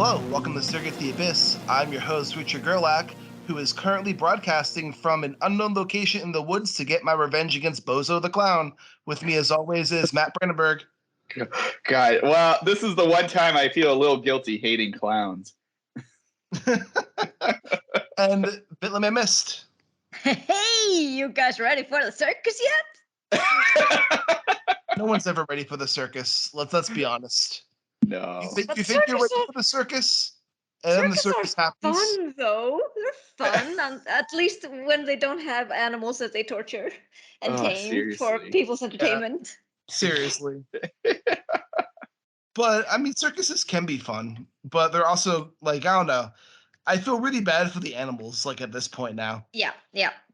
Hello, welcome to Circuit the Abyss. I'm your host, Richard Gerlach, who is currently broadcasting from an unknown location in the woods to get my revenge against Bozo the Clown. With me, as always, is Matt Brandenburg. God, well, this is the one time I feel a little guilty hating clowns. And Vinland Mist. Hey, you guys ready for the circus yet? No one's ever ready for the circus. Let's be honest. No. You think you're ready for the circus? And then the circus happens? Fun though. They're fun, and at least when they don't have animals that they torture and tame for people's entertainment. Yeah, seriously. But I mean, circuses can be fun, but they're also like, I don't know. I feel really bad for the animals, like at this point now. Yeah,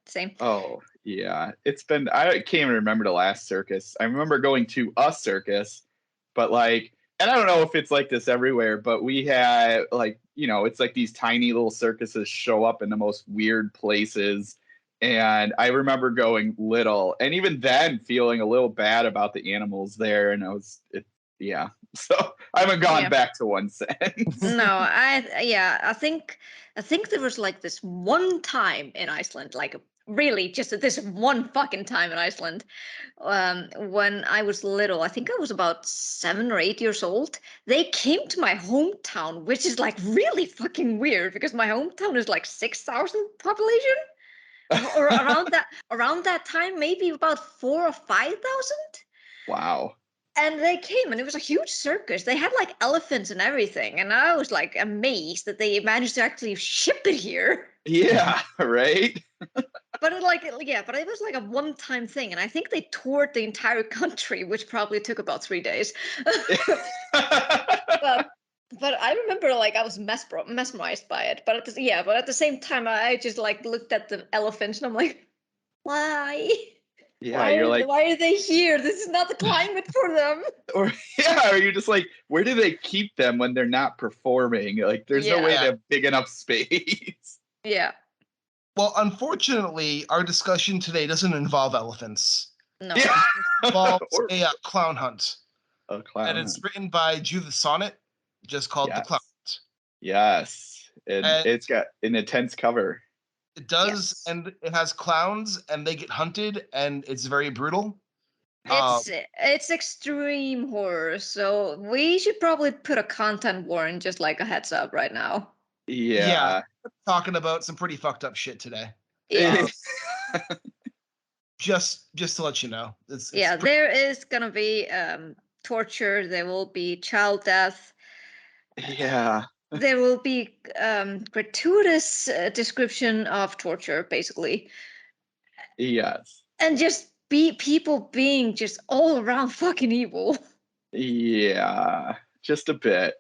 same. Oh, yeah. It's been, I can't even remember the last circus. I remember going to a circus, but like, and I don't know if it's like this everywhere, but we had like, you know, it's like these tiny little circuses show up in the most weird places. And I remember going little and even then feeling a little bad about the animals there. And yeah. So I haven't gone back to one since. No, I think there was like this one time in Iceland, like really just this one fucking time in Iceland, when I was little. I think I was about 7 or 8 years old. They came to my hometown, which is like really fucking weird because my hometown is like 6,000 population, or around that time, maybe about 4,000 or 5,000. Wow. And they came, and it was a huge circus. They had like elephants and everything, and I was like amazed that they managed to actually ship it here. Yeah, right. But it was like a one-time thing, and I think they toured the entire country, which probably took about 3 days. But I remember like I was mesmerized by it. But at the same time, I just like looked at the elephants, and I'm like, why? Yeah, why are they here? This is not the climate for them. Or you're just like, where do they keep them when they're not performing? Like, there's no way they have big enough space. Yeah. Well, unfortunately, our discussion today doesn't involve elephants. No. It involves a clown hunt. A clown and it's written by Judith Sonnet, just called The Clown Hunt. Yes. And it's got an intense cover. It does, and it has clowns, and they get hunted, and it's very brutal. It's extreme horror, so we should probably put a content warning, just like a heads up right now. Yeah. We're talking about some pretty fucked up shit today. Yeah. Just to let you know. There is gonna be torture. There will be child death. Yeah. There will be gratuitous description of torture, basically. Yes. And just people being just all around fucking evil. Yeah, just a bit.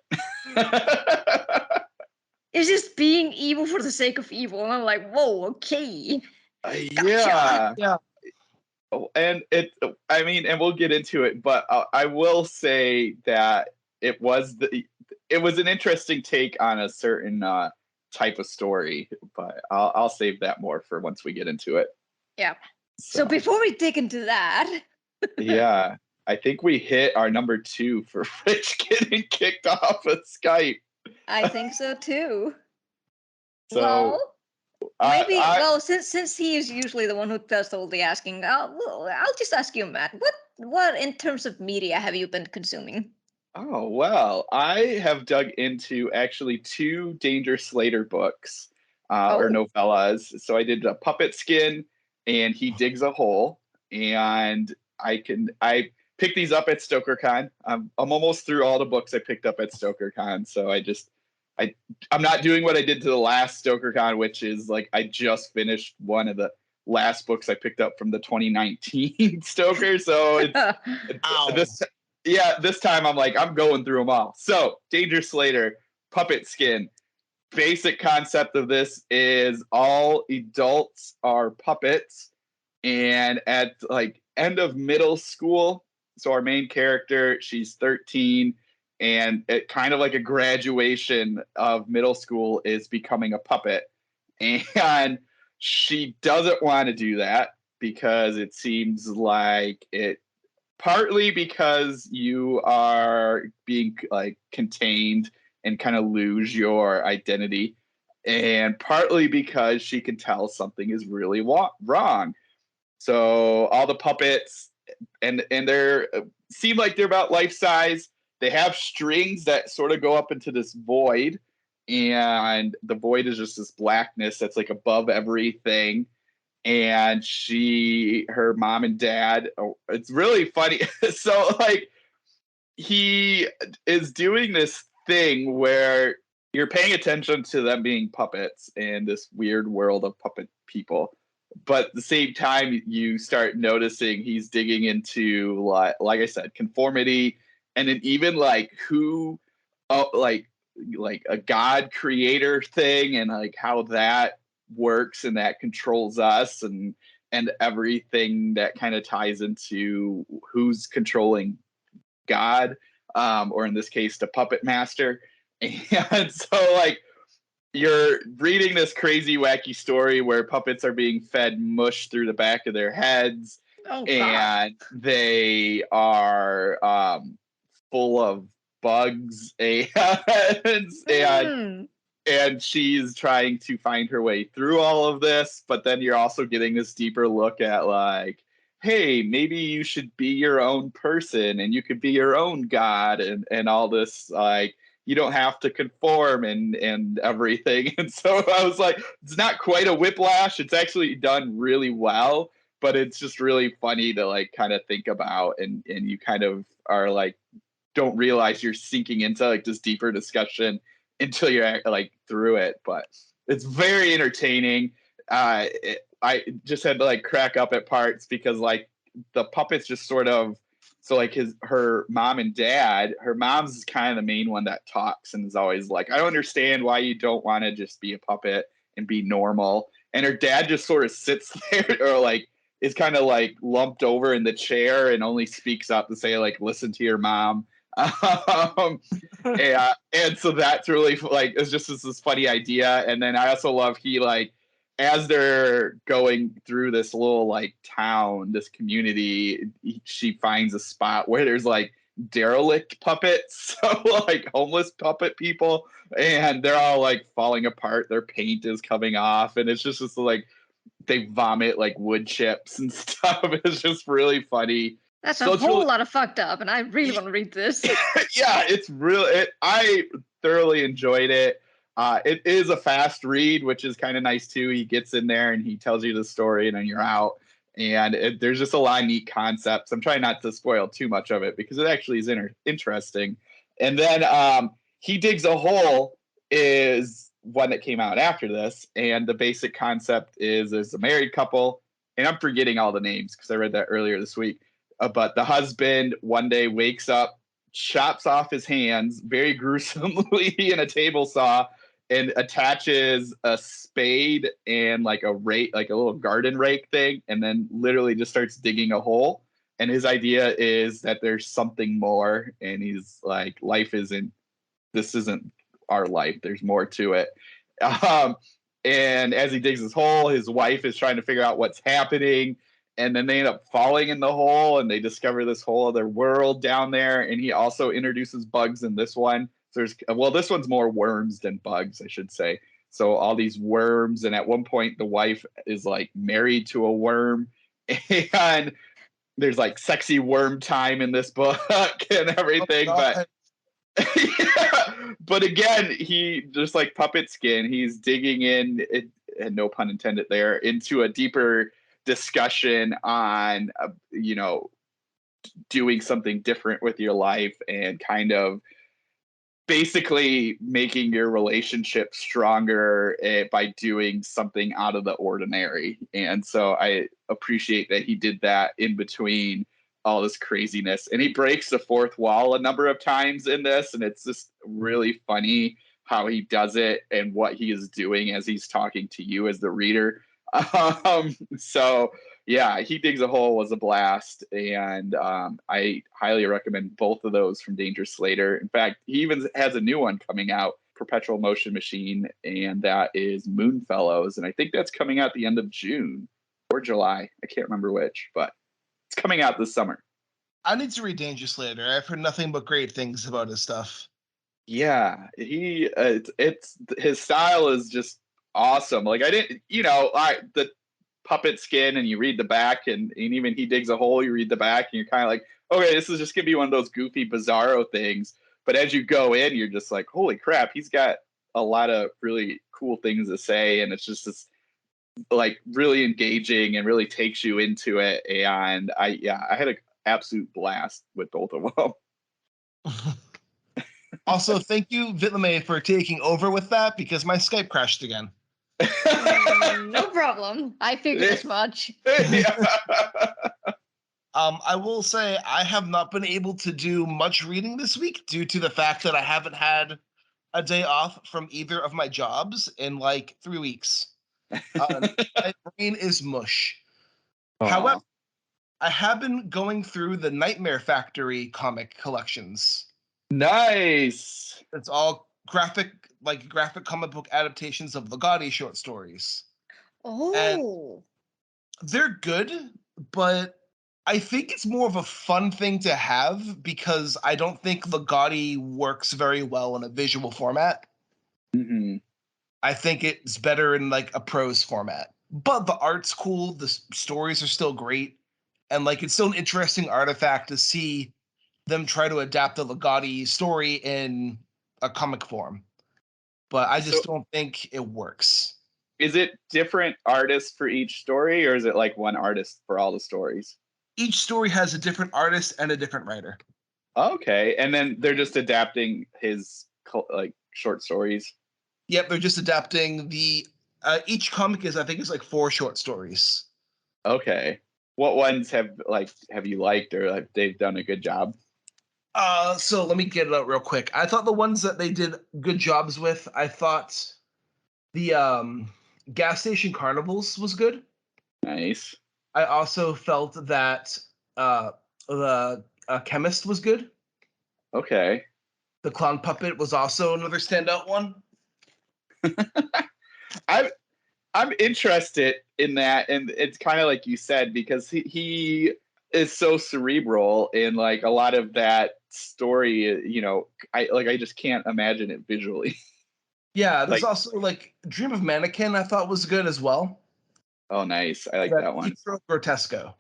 It's just being evil for the sake of evil. And I'm like, whoa, okay. Gotcha. Yeah. And and we'll get into it, but I will say that it was an interesting take on a certain type of story, but I'll save that more for once we get into it. Yeah. So before we dig into that. Yeah, I think we hit our number 2 for Rich getting kicked off of Skype. I think so too. So since he is usually the one who does all the asking, I'll just ask you, Matt. What in terms of media have you been consuming? Oh, well, I have dug into actually 2 Danger Slater books or novellas. So I did a Puppet Skin and He Digs a Hole, and I picked these up at StokerCon. I'm almost through all the books I picked up at StokerCon, so I'm not doing what I did to the last StokerCon, which is like I just finished one of the last books I picked up from the 2019 Stoker. So this time I'm like, I'm going through them all. So Danger Slater, Puppet Skin. Basic concept of this is all adults are puppets, and at like end of middle school, so our main character, she's 13, and it kind of like a graduation of middle school is becoming a puppet, and she doesn't want to do that because it seems like it, partly because you are being like contained and kind of lose your identity. And partly because she can tell something is really wrong. So all the puppets and they're seem like they're about life size. They have strings that sort of go up into this void, and the void is just this blackness that's like above everything. And her mom and dad, it's really funny. So like he is doing this thing where you're paying attention to them being puppets in this weird world of puppet people, but at the same time you start noticing he's digging into like I said, conformity, and then even like who like a god creator thing, and like how that works and that controls us, and everything that kind of ties into who's controlling God, or in this case, the puppet master. And so, like, you're reading this crazy, wacky story where puppets are being fed mush through the back of their heads, and they are full of bugs, and she's trying to find her way through all of this. But then you're also getting this deeper look at like, hey, maybe you should be your own person and you could be your own god, and all this, like, you don't have to conform and everything. And so I was like, it's not quite a whiplash. It's actually done really well, but it's just really funny to like kind of think about, and you kind of are like, don't realize you're sinking into like this deeper discussion until you're like through it. But it's very entertaining. I just had to like crack up at parts because like the puppets just sort of, so like her mom and dad, her mom's kind of the main one that talks and is always like, I don't understand why you don't want to just be a puppet and be normal. And her dad just sort of sits there, or like is kind of like lumped over in the chair and only speaks up to say like, listen to your mom. And so that's really like, it's just this funny idea. And then I also love he like, as they're going through this little like town, this community, she finds a spot where there's like derelict puppets, so like homeless puppet people, and they're all like falling apart. Their paint is coming off, and it's just like they vomit like wood chips and stuff. It's just really funny. That's a whole lot of fucked up, and I really want to read this. Yeah, it's really. I thoroughly enjoyed it. It is a fast read, which is kind of nice too. He gets in there and he tells you the story, and then you're out. And there's just a lot of neat concepts. I'm trying not to spoil too much of it because it actually is interesting. And then He Digs a Hole is one that came out after this, and the basic concept is there's a married couple, and I'm forgetting all the names because I read that earlier this week. But the husband one day wakes up, chops off his hands very gruesomely in a table saw, and attaches a spade and like a rake, like a little garden rake thing, and then literally just starts digging a hole. And his idea is that there's something more, and he's like, this isn't our life. There's more to it. And as he digs his hole, his wife is trying to figure out what's happening. And then they end up falling in the hole, and they discover this whole other world down there. And he also introduces bugs in this one. So this one's more worms than bugs, I should say. So all these worms, and at one point the wife is like married to a worm, and there's like sexy worm time in this book and everything. Oh, but again, he just like puppet skin, he's digging in, and no pun intended there, into a deeper discussion on doing something different with your life, and kind of basically making your relationship stronger by doing something out of the ordinary. And so I appreciate that he did that in between all this craziness, and he breaks the fourth wall a number of times in this, and it's just really funny how he does it and what he is doing as he's talking to you as the reader. So yeah, He Digs a Hole was a blast, and I highly recommend both of those from Danger Slater. In fact, he even has a new one coming out, Perpetual Motion Machine, and that is Moonfellows, and I think that's coming out the end of June or July. I can't remember which, but it's coming out this summer. I need to read Danger Slater. I've heard nothing but great things about his stuff. Yeah, it's his style is just awesome. Like I didn't, the puppet skin, and you read the back, and even he digs a hole, you read the back, and you're kind of like, okay, this is just gonna be one of those goofy, bizarro things. But as you go in, you're just like, holy crap, he's got a lot of really cool things to say, and it's just this like really engaging and really takes you into it. And I had an absolute blast with both of them. Also, thank you, Vinland, for taking over with that because my Skype crashed again. No problem. I figured as much. I will say I have not been able to do much reading this week due to the fact that I haven't had a day off from either of my jobs in like 3 weeks. My brain is mush. However, I have been going through the Nightmare Factory comic collections. Nice. It's all graphic comic book adaptations of Ligotti short stories. And Oh. they're good, but I think it's more of a fun thing to have because I don't think Ligotti works very well in a visual format. Mm-hmm. I think it's better in like a prose format. But the art's cool, the stories are still great, and like it's still an interesting artifact to see them try to adapt the Ligotti story in a comic form. But I just don't think it works. Is it different artists for each story, or is it like one artist for all the stories? Each story has a different artist and a different writer. Okay, and then they're just adapting his like short stories. Yep, they're just adapting the each comic is I think it's like 4 short stories. Okay, what ones have you liked, or have they done a good job? So let me get it out real quick. I thought the ones that they did good jobs with, I thought the gas station carnivals was good. Nice. I also felt that the chemist was good. Okay. The clown puppet was also another standout one. I'm interested in that, and it's kind of like you said, because he is so cerebral in like a lot of that story. I just can't imagine it visually. Yeah, there's Like, also like Dream of Mannequin. I thought was good as well. oh, nice. I like that one. Pietro Grotesco.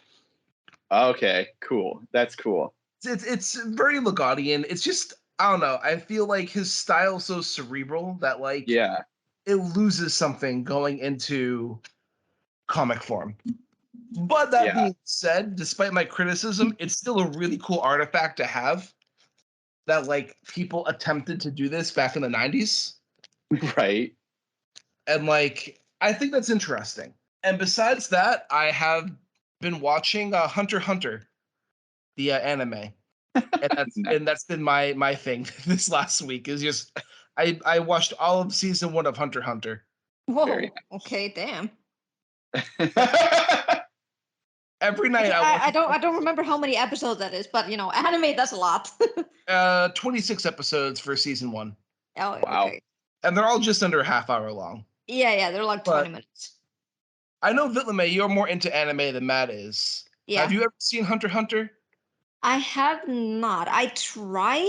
Okay, cool. That's cool. It's very Ligottian. It's just I don't know. I feel like his style's so cerebral that like Yeah. it loses something going into comic form. But that Yeah. being said, despite my criticism, it's still a really cool artifact to have that like people attempted to do this back in the 90s. Right. And like I think that's interesting. And besides that, I have been watching Hunter x Hunter, the anime. And that's been my thing this last week is just I watched all of season 1 of Hunter x Hunter. Very Whoa. Okay, damn. nice. Every night I don't remember how many episodes that is, but anime that's a lot. 26 episodes for season 1. Oh, Wow. okay. And they're all just under a half hour long. Yeah, they're like 20 minutes. I know Vinland, you're more into anime than Matt is. Yeah. Have you ever seen Hunter x Hunter? I have not. I tried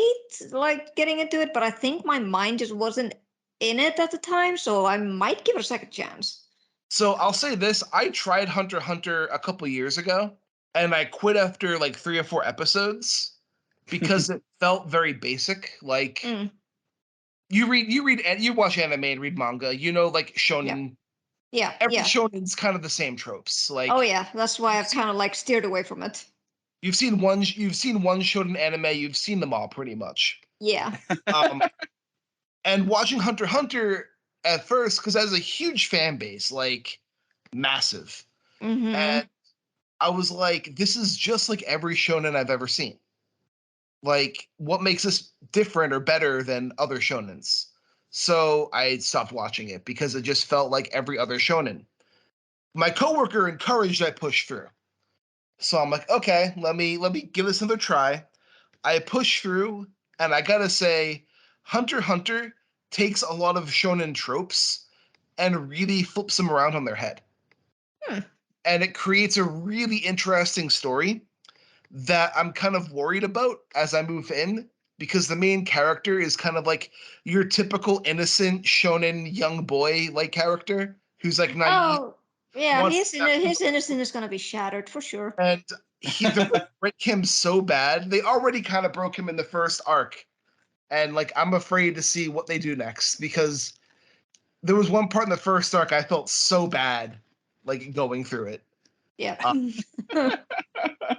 like getting into it, but I think my mind just wasn't in it at the time, so I might give it a second chance. So I'll say this, I tried Hunter x Hunter a couple years ago, and I quit after like 3 or 4 episodes because it felt very basic. Like you watch anime and read manga, like shonen. Yeah. Every shonen's kind of the same tropes. Like Oh yeah, that's why I've kind of like steered away from it. you've seen one shonen anime, you've seen them all pretty much. Yeah. And watching Hunter x Hunter at first, because has a huge fan base, like massive. Mm-hmm. And I was like, this is just like every shonen I've ever seen. Like, what makes this different or better than other shonens? So I stopped watching it because it just felt like every other shonen. My coworker encouraged I push through. So I'm like, okay, let me give this another try. I push through, and I gotta say, Hunter x Hunter takes a lot of shonen tropes and really flips them around on their head. And it creates a really interesting story that I'm kind of worried about as I move in because the main character is kind of like your typical innocent shonen young boy like character who's like naive. Oh, yeah, wants his to- his innocence is gonna be shattered for sure. and they're gonna break him so bad. They already kind of broke him in the first arc, and like I'm afraid to see what they do next because there was one part in the first arc I felt so bad, like going through it. Yeah.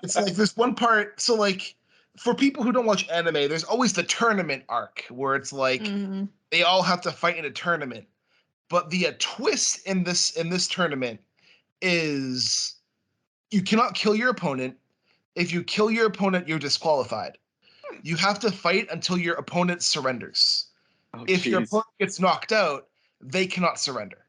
It's like there's one part. So like for people who don't watch anime, there's always the tournament arc where it's like Mhm. they all have to fight in a tournament. But the twist in this tournament is you cannot kill your opponent. If you kill your opponent, you're disqualified. You have to fight until your opponent surrenders. Oh, If your jeez. opponent gets knocked out, they cannot surrender.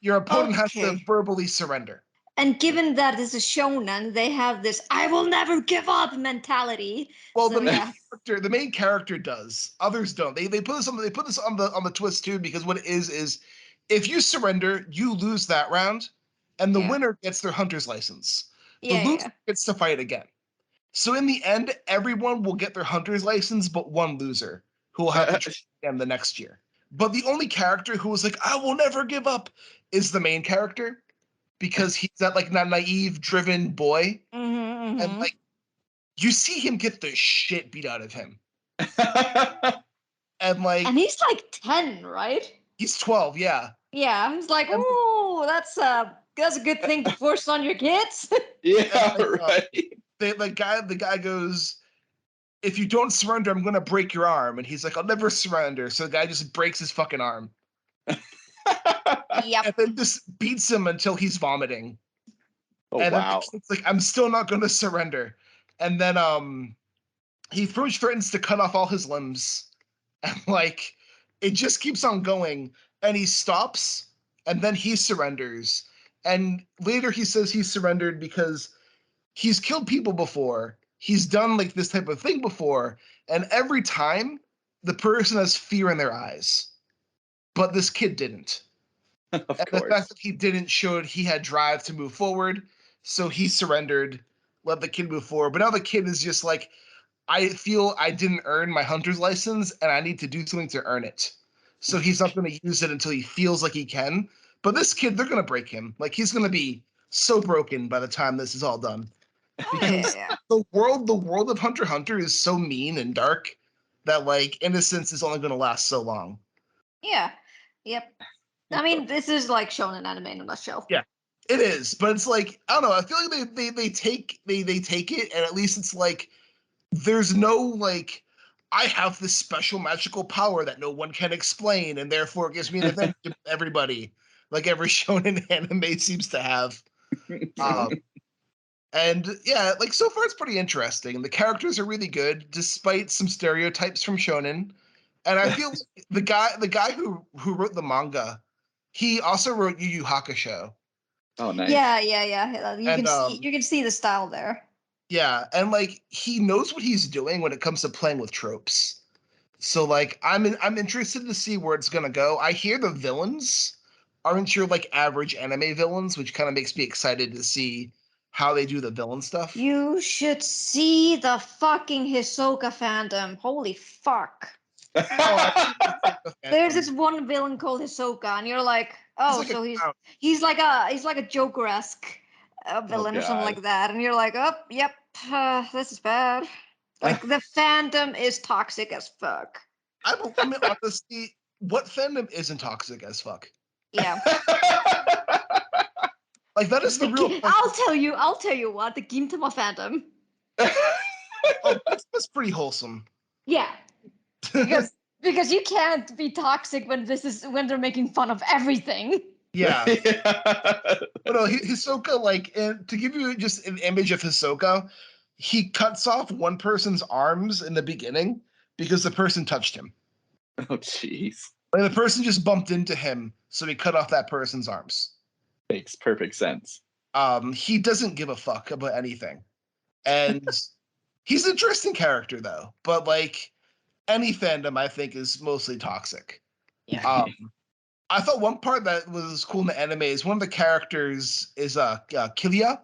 Your opponent has to Okay. verbally surrender. And given that this is shonen, they have this "I will never give up" mentality. Well, So yeah, the main character does. Others don't. They put this on the twist too because what it is if you surrender, you lose that round, and the Yeah. winner gets their hunter's license. The yeah, loser yeah. gets to fight again. So in the end, everyone will get their hunter's license, but one loser who will have to try again the next year. But the only character who was like, I will never give up, is the main character because he's that like naive, driven boy, Mm-hmm, and like you see him get the shit beat out of him, and like And he's like 10, right? he's 12, yeah. Yeah, he's like, And, "Ooh, that's a good thing to force on your kids." Yeah, like, right. the guy goes, if you don't surrender, I'm gonna break your arm. And he's like, I'll never surrender. So the guy just breaks his fucking arm. Yep. And then just beats him until he's vomiting. Oh, And then wow. the kid's like, I'm still not gonna surrender. And then he first threatens to cut off all his limbs. And like it just keeps on going. And he stops, and then he surrenders. And later he says he surrendered because he's killed people before. He's done like this type of thing before, and every time the person has fear in their eyes. But this kid didn't. Of And the fact course. that he didn't showed he had drive to move forward, so he surrendered, let the kid move forward. But now the kid is just like, I feel I didn't earn my hunter's license, and I need to do something to earn it. So he's not going to use it until he feels like he can. But this kid, they're going to break him. Like he's going to be so broken by the time this is all done. Oh, Because yeah. the world of Hunter x Hunter is so mean and dark that like innocence is only going to last so long. Yeah. Yep. I mean, this is like shonen anime in a nutshell. Yeah, it is. But it's like I don't know. I feel like they take it, and at least it's like there's no like I have this special magical power that no one can explain, and therefore it gives me an advantage to everybody. Like every shonen anime seems to have. Um, and yeah, like so far it's pretty interesting. The characters are really good, despite some stereotypes from shonen. And I feel like the guy who wrote the manga, he also wrote Yu Yu Hakusho. Oh, nice. Yeah. You And can see the style there. yeah, and like he knows what he's doing when it comes to playing with tropes. So like I'm interested to see where it's gonna go. I hear the villains aren't your like average anime villains, which kind of makes me excited to see how they do the villain stuff. You should see the fucking Hisoka fandom. Holy fuck. Oh, I There's this one villain called Hisoka, and you're like, oh, like a so clown. he's like a Joker-esque villain or something God. like that, and you're like, oh, yep, this is bad. Like the fandom is toxic as fuck. I mean, honestly, what fandom isn't toxic as fuck? Yeah. Like that is the real. I'll tell you what, the Gintama fandom. Oh, that's pretty wholesome. Yeah. Because you can't be toxic when they're making fun of everything. Yeah. But no, Hisoka, like, and to give you just an image of Hisoka, he cuts off one person's arms in the beginning because the person touched him. Oh, jeez. Like the person just bumped into him, so he cut off that person's arms. Makes perfect sense. He doesn't give a fuck about anything. And he's an interesting character though. But like any fandom, I think, is mostly toxic. Yeah. I thought one part that was cool in the anime is one of the characters is Kilia,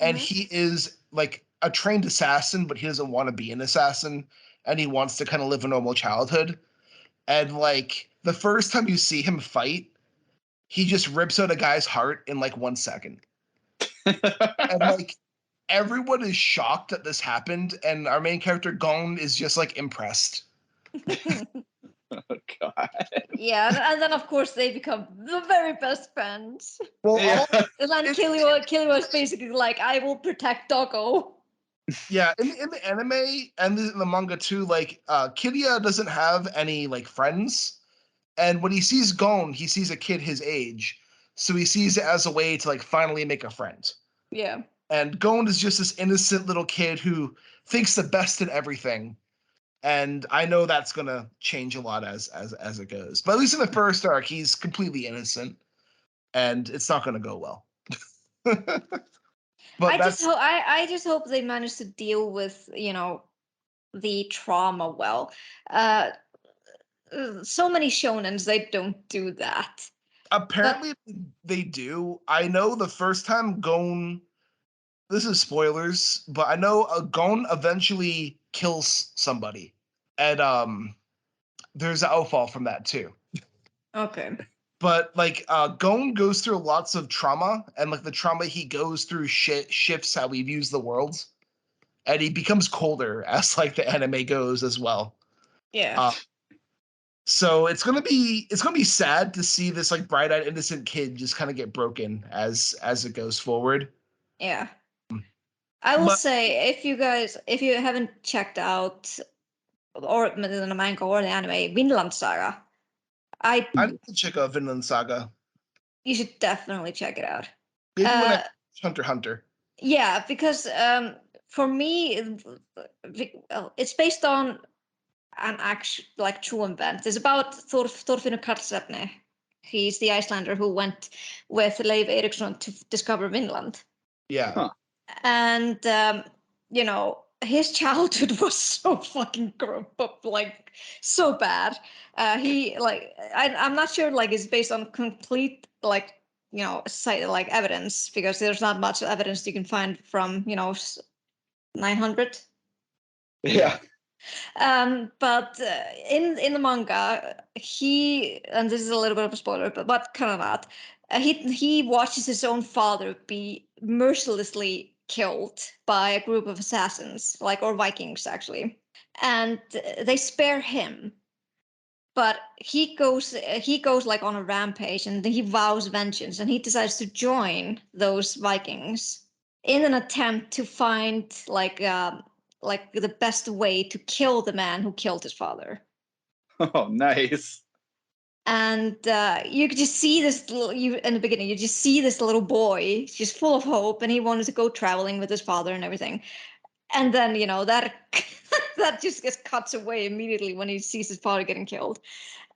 and Mhm. he is like a trained assassin, but he doesn't want to be an assassin. and he wants to kind of live a normal childhood. And like the first time you see him fight, he just rips out a guy's heart in like 1 second. And like everyone is shocked that this happened, and our main character Gon is just like impressed. Oh God. Yeah, and then of course they become the very best friends. Well, Yeah. And then It's- Killua is basically like, I will protect Doggo. yeah, in the anime and the manga too, like Killua doesn't have any like friends, and when he sees Gon, he sees a kid his age, so he sees it as a way to like finally make a friend. Yeah. And Gon is just this innocent little kid who thinks the best in everything. And I know that's gonna change a lot as it goes. But at least in the first arc, he's completely innocent, and it's not gonna go well. But I just hope they manage to deal with, the trauma well. Uh so many shonens, they don't do that. apparently they do. I know the first time Gon. This is spoilers, but I know Gon eventually kills somebody, and there's an outfall from that too. Okay. But like Gon goes through lots of trauma, and like the trauma he goes through shifts how he views the world, and he becomes colder as like the anime goes as well. Yeah. So it's gonna be sad to see this like bright-eyed innocent kid just kind of get broken as it goes forward. Yeah. I will But say, if you haven't checked out or the manga or the anime, Vinland Saga, I need to check out Vinland Saga. you should definitely check it out. Maybe when I Uh, watch Hunter x Hunter. yeah, because for me, it's based on an actual like true event. It's about Thorfinnur Karlsefni. He's the Icelander who went with Leif Erikson to discover Vinland. Yeah. Huh. And his childhood was so fucking like so bad. He like I'm not sure like it's based on complete like like evidence, because there's not much evidence you can find from 900. Yeah. But in the manga, he, and this is a little bit of a spoiler, but kind of not. He watches his own father be mercilessly killed by a group of assassins, like, or Vikings actually, and they spare him. But he goes like on a rampage, and he vows vengeance, and he decides to join those Vikings in an attempt to find like the best way to kill the man who killed his father. Oh, nice. And you could just see this in the beginning. You just see this little boy, just full of hope, and he wanted to go traveling with his father and everything. And then that that just gets cuts away immediately when he sees his father getting killed,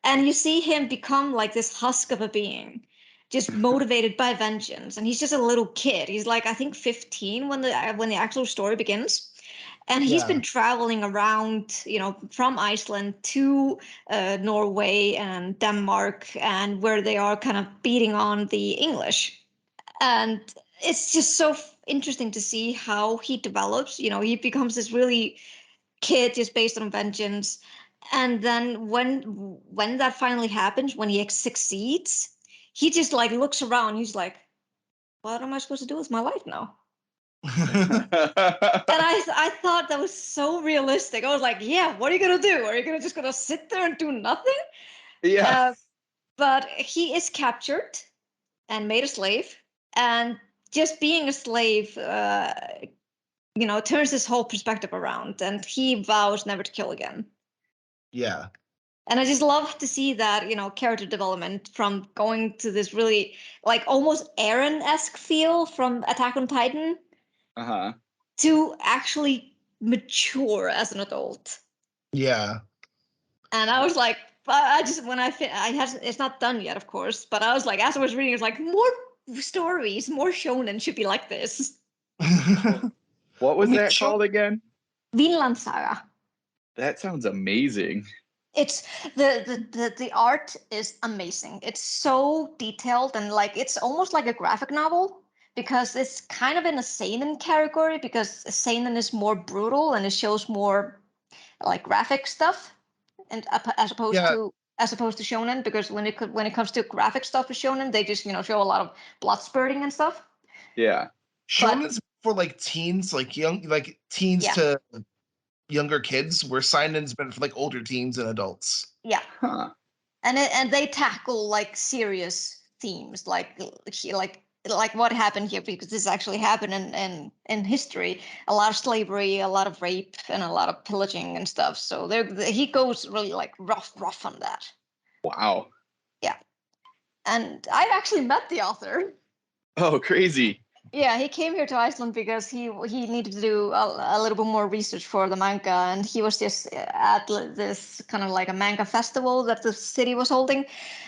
and you see him become like this husk of a being, just motivated by vengeance. And he's just a little kid. He's like, I think 15 when the actual story begins. And he's Yeah. been traveling around, from Iceland to Norway and Denmark, and where they are kind of beating on the English. And it's just so interesting to see how he develops. He becomes this really kid just based on vengeance. And then when that finally happens, when he succeeds, he just like looks around. He's like, what am I supposed to do with my life now? And I thought that was so realistic. I was like, yeah, what are you gonna do? Are you just gonna sit there and do nothing? Yeah. But he is captured and made a slave, and just being a slave, turns his whole perspective around, and he vows never to kill again. Yeah. And I just love to see that, character development from going to this really like almost Eren-esque feel from Attack on Titan Uh-huh. to actually mature as an adult. Yeah. And I was like, I just when it's not done yet, of course, but I was like, as I was reading, it's like more stories, more shonen should be like this. What was I mean, that called again? Vinland Saga. That sounds amazing. It's the art is amazing. It's so detailed, and like it's almost like a graphic novel, because it's kind of in a seinen category, because seinen is more brutal and it shows more like graphic stuff, and as opposed to shonen, because when it comes to graphic stuff with shonen, they just show a lot of blood spurting and stuff. Yeah. Shonen's for like teens, like teens to younger kids, where seinen's been for like older teens and adults. Yeah. Huh. And they tackle like serious themes, like what happened here, because this actually happened in history. A lot of slavery, a lot of rape, and a lot of pillaging and stuff. So he goes really like rough on that. Wow. Yeah. And I've actually met the author. Oh, crazy. Yeah, he came here to Iceland because he needed to do a little bit more research for the manga, and he was just at this kind of like a manga festival that the city was holding,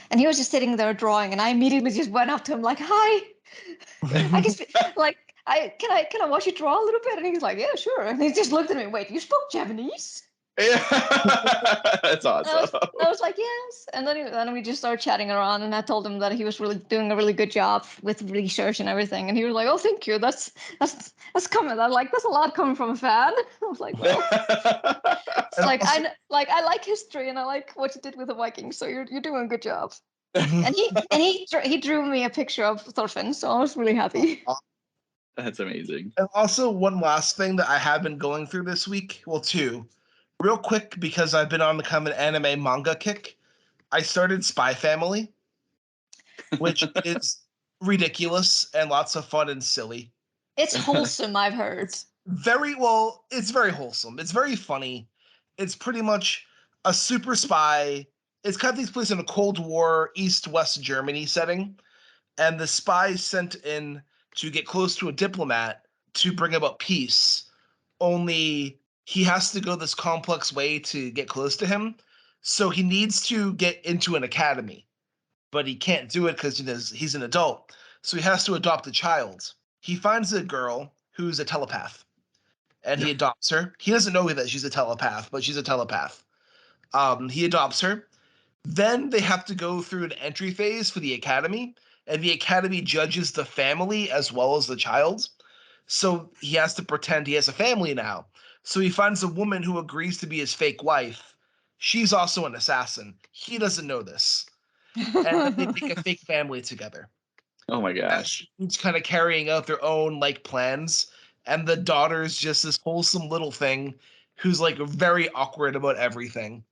and he was just sitting there drawing, and I immediately just went up to him like, "Hi, I guess like can I watch you draw a little bit?" And he's like, "Yeah, sure." And he just looked at me. Wait, you spoke Japanese? Yeah. That's awesome. I was like, yes. And then we just started chatting around, and I told him that he was really doing a really good job with research and everything. And he was like, "Oh, thank you. That's coming. I'm like, that's a lot coming from a fan." I was like, well, it's like I like history, and I like what you did with the Vikings. So you're doing a good job. And he drew me a picture of Thorfinn, so I was really happy. That's amazing. And also, one last thing that I have been going through this week, well, two. Real quick, because I've been on kind of an anime manga kick, I started Spy Family, which is ridiculous and lots of fun and silly. It's wholesome, I've heard. It's very wholesome. It's very funny. It's pretty much a super spy. It's kind of takes place in a Cold War East-West Germany setting, and the spy is sent in to get close to a diplomat to bring about peace. Only he has to go this complex way to get close to him. So he needs to get into an academy, but he can't do it because he's an adult. So he has to adopt a child. He finds a girl who's a telepath, and he adopts her. He doesn't know that she's a telepath, but she's a telepath. He adopts her. Then they have to go through an entry phase for the academy, and the academy judges the family as well as the child. So he has to pretend he has a family now. So he finds a woman who agrees to be his fake wife. She's also an assassin. He doesn't know this. And then they make a fake family together. Oh my gosh. Each kind of carrying out their own like plans. And the daughter's just this wholesome little thing who's like very awkward about everything.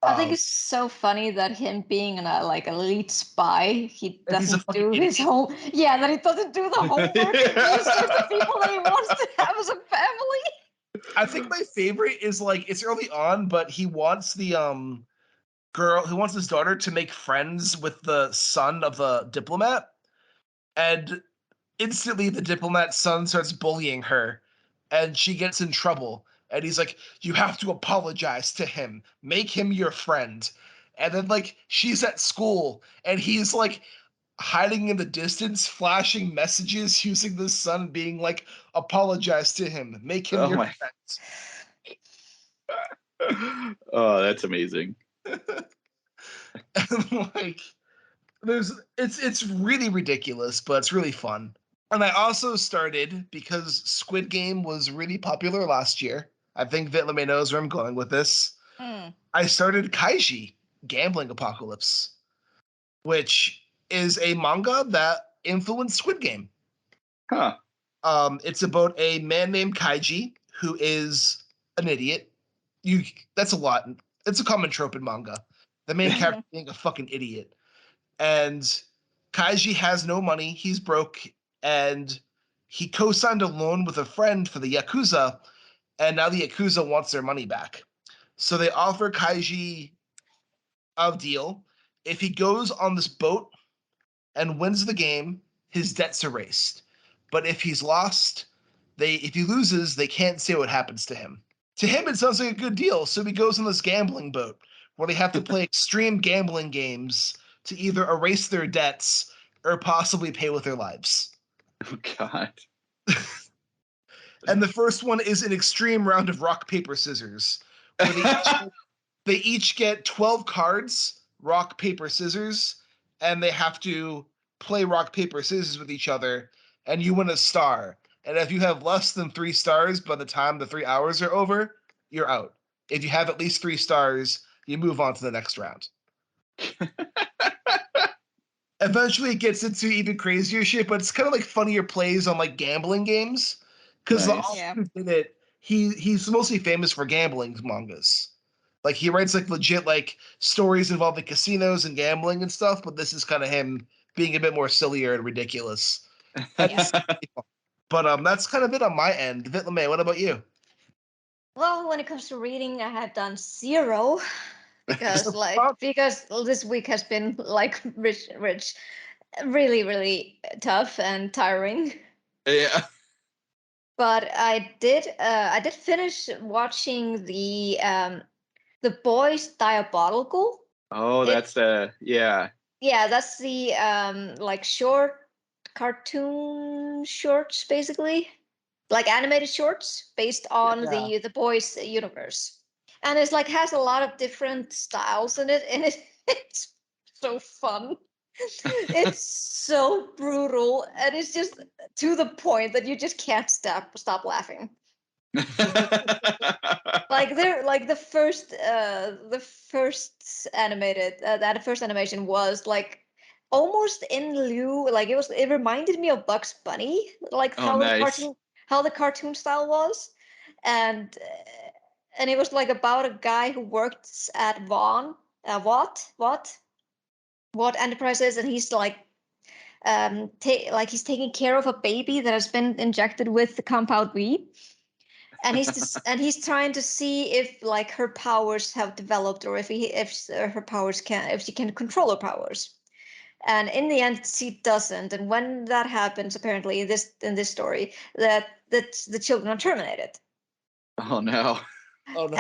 I think it's so funny that him being like elite spy, he doesn't do his home. Yeah, that he doesn't do the homework. He just gives the people that he wants to have as a family. I think my favorite is like it's early on, but he wants the girl who wants his daughter to make friends with the son of the diplomat, and instantly the diplomat's son starts bullying her, and she gets in trouble. And he's like, "You have to apologize to him. Make him your friend." And then like she's at school, and he's like hiding in the distance, flashing messages using the son, being like, "Apologize to him. Make him your friend." Oh, that's amazing. And like it's really ridiculous, but it's really fun. And I also started, because Squid Game was really popular last year. I think Vinland knows where I'm going with this. I started Kaiji, Gambling Apocalypse, which is a manga that influenced Squid Game. Huh. It's about a man named Kaiji who is an idiot. That's a lot. It's a common trope in manga. The main character being a fucking idiot. And Kaiji has no money. He's broke, and he co-signed a loan with a friend for the Yakuza, and now the Yakuza wants their money back. So they offer Kaiji a deal. If he goes on this boat and wins the game, his debt's erased. But if he's lost, if he loses, they can't say what happens to him. To him, it sounds like a good deal. So he goes on this gambling boat where they have to play extreme gambling games to either erase their debts or possibly pay with their lives. Oh, God. And the first one is an extreme round of rock, paper, scissors, where they each get 12 cards, rock, paper, scissors, and they have to play rock, paper, scissors with each other, and you win a star. And if you have less than 3 stars by the time the 3 hours are over, you're out. If you have at least 3 stars, you move on to the next round. Eventually, it gets into even crazier shit, but it's kind of like funnier plays on like gambling games. Because the Nice. author Yeah. who did it, he's mostly famous for gambling mangas. Like he writes like legit like stories involving casinos and gambling and stuff, but this is kind of him being a bit more sillier and ridiculous. Yeah. But that's kind of it on my end. Vitlame, what about you? Well, when it comes to reading, I have done 0 because Fun. because this week has been like really, really tough and tiring. Yeah. But I did finish watching the boys Diabolical. Oh, that's the yeah. Yeah, that's the like short cartoon shorts basically. Like animated shorts based on Yeah. the boys universe. And it's like has a lot of different styles in it and it's so fun. It's so brutal and it's just to the point that you just can't stop laughing. Like they're like the first animated that first animation was like almost in lieu, like it reminded me of Bugs Bunny, like Oh, nice. how the cartoon style was. And it was like about a guy who works at what Enterprises, and he's like like he's taking care of a baby that has been injected with the compound V, and he's trying to see if like her powers have developed, or if her powers can, if she can control her powers. And in the end she doesn't, and when that happens, apparently in this story, that the children are terminated. Oh no. Oh no.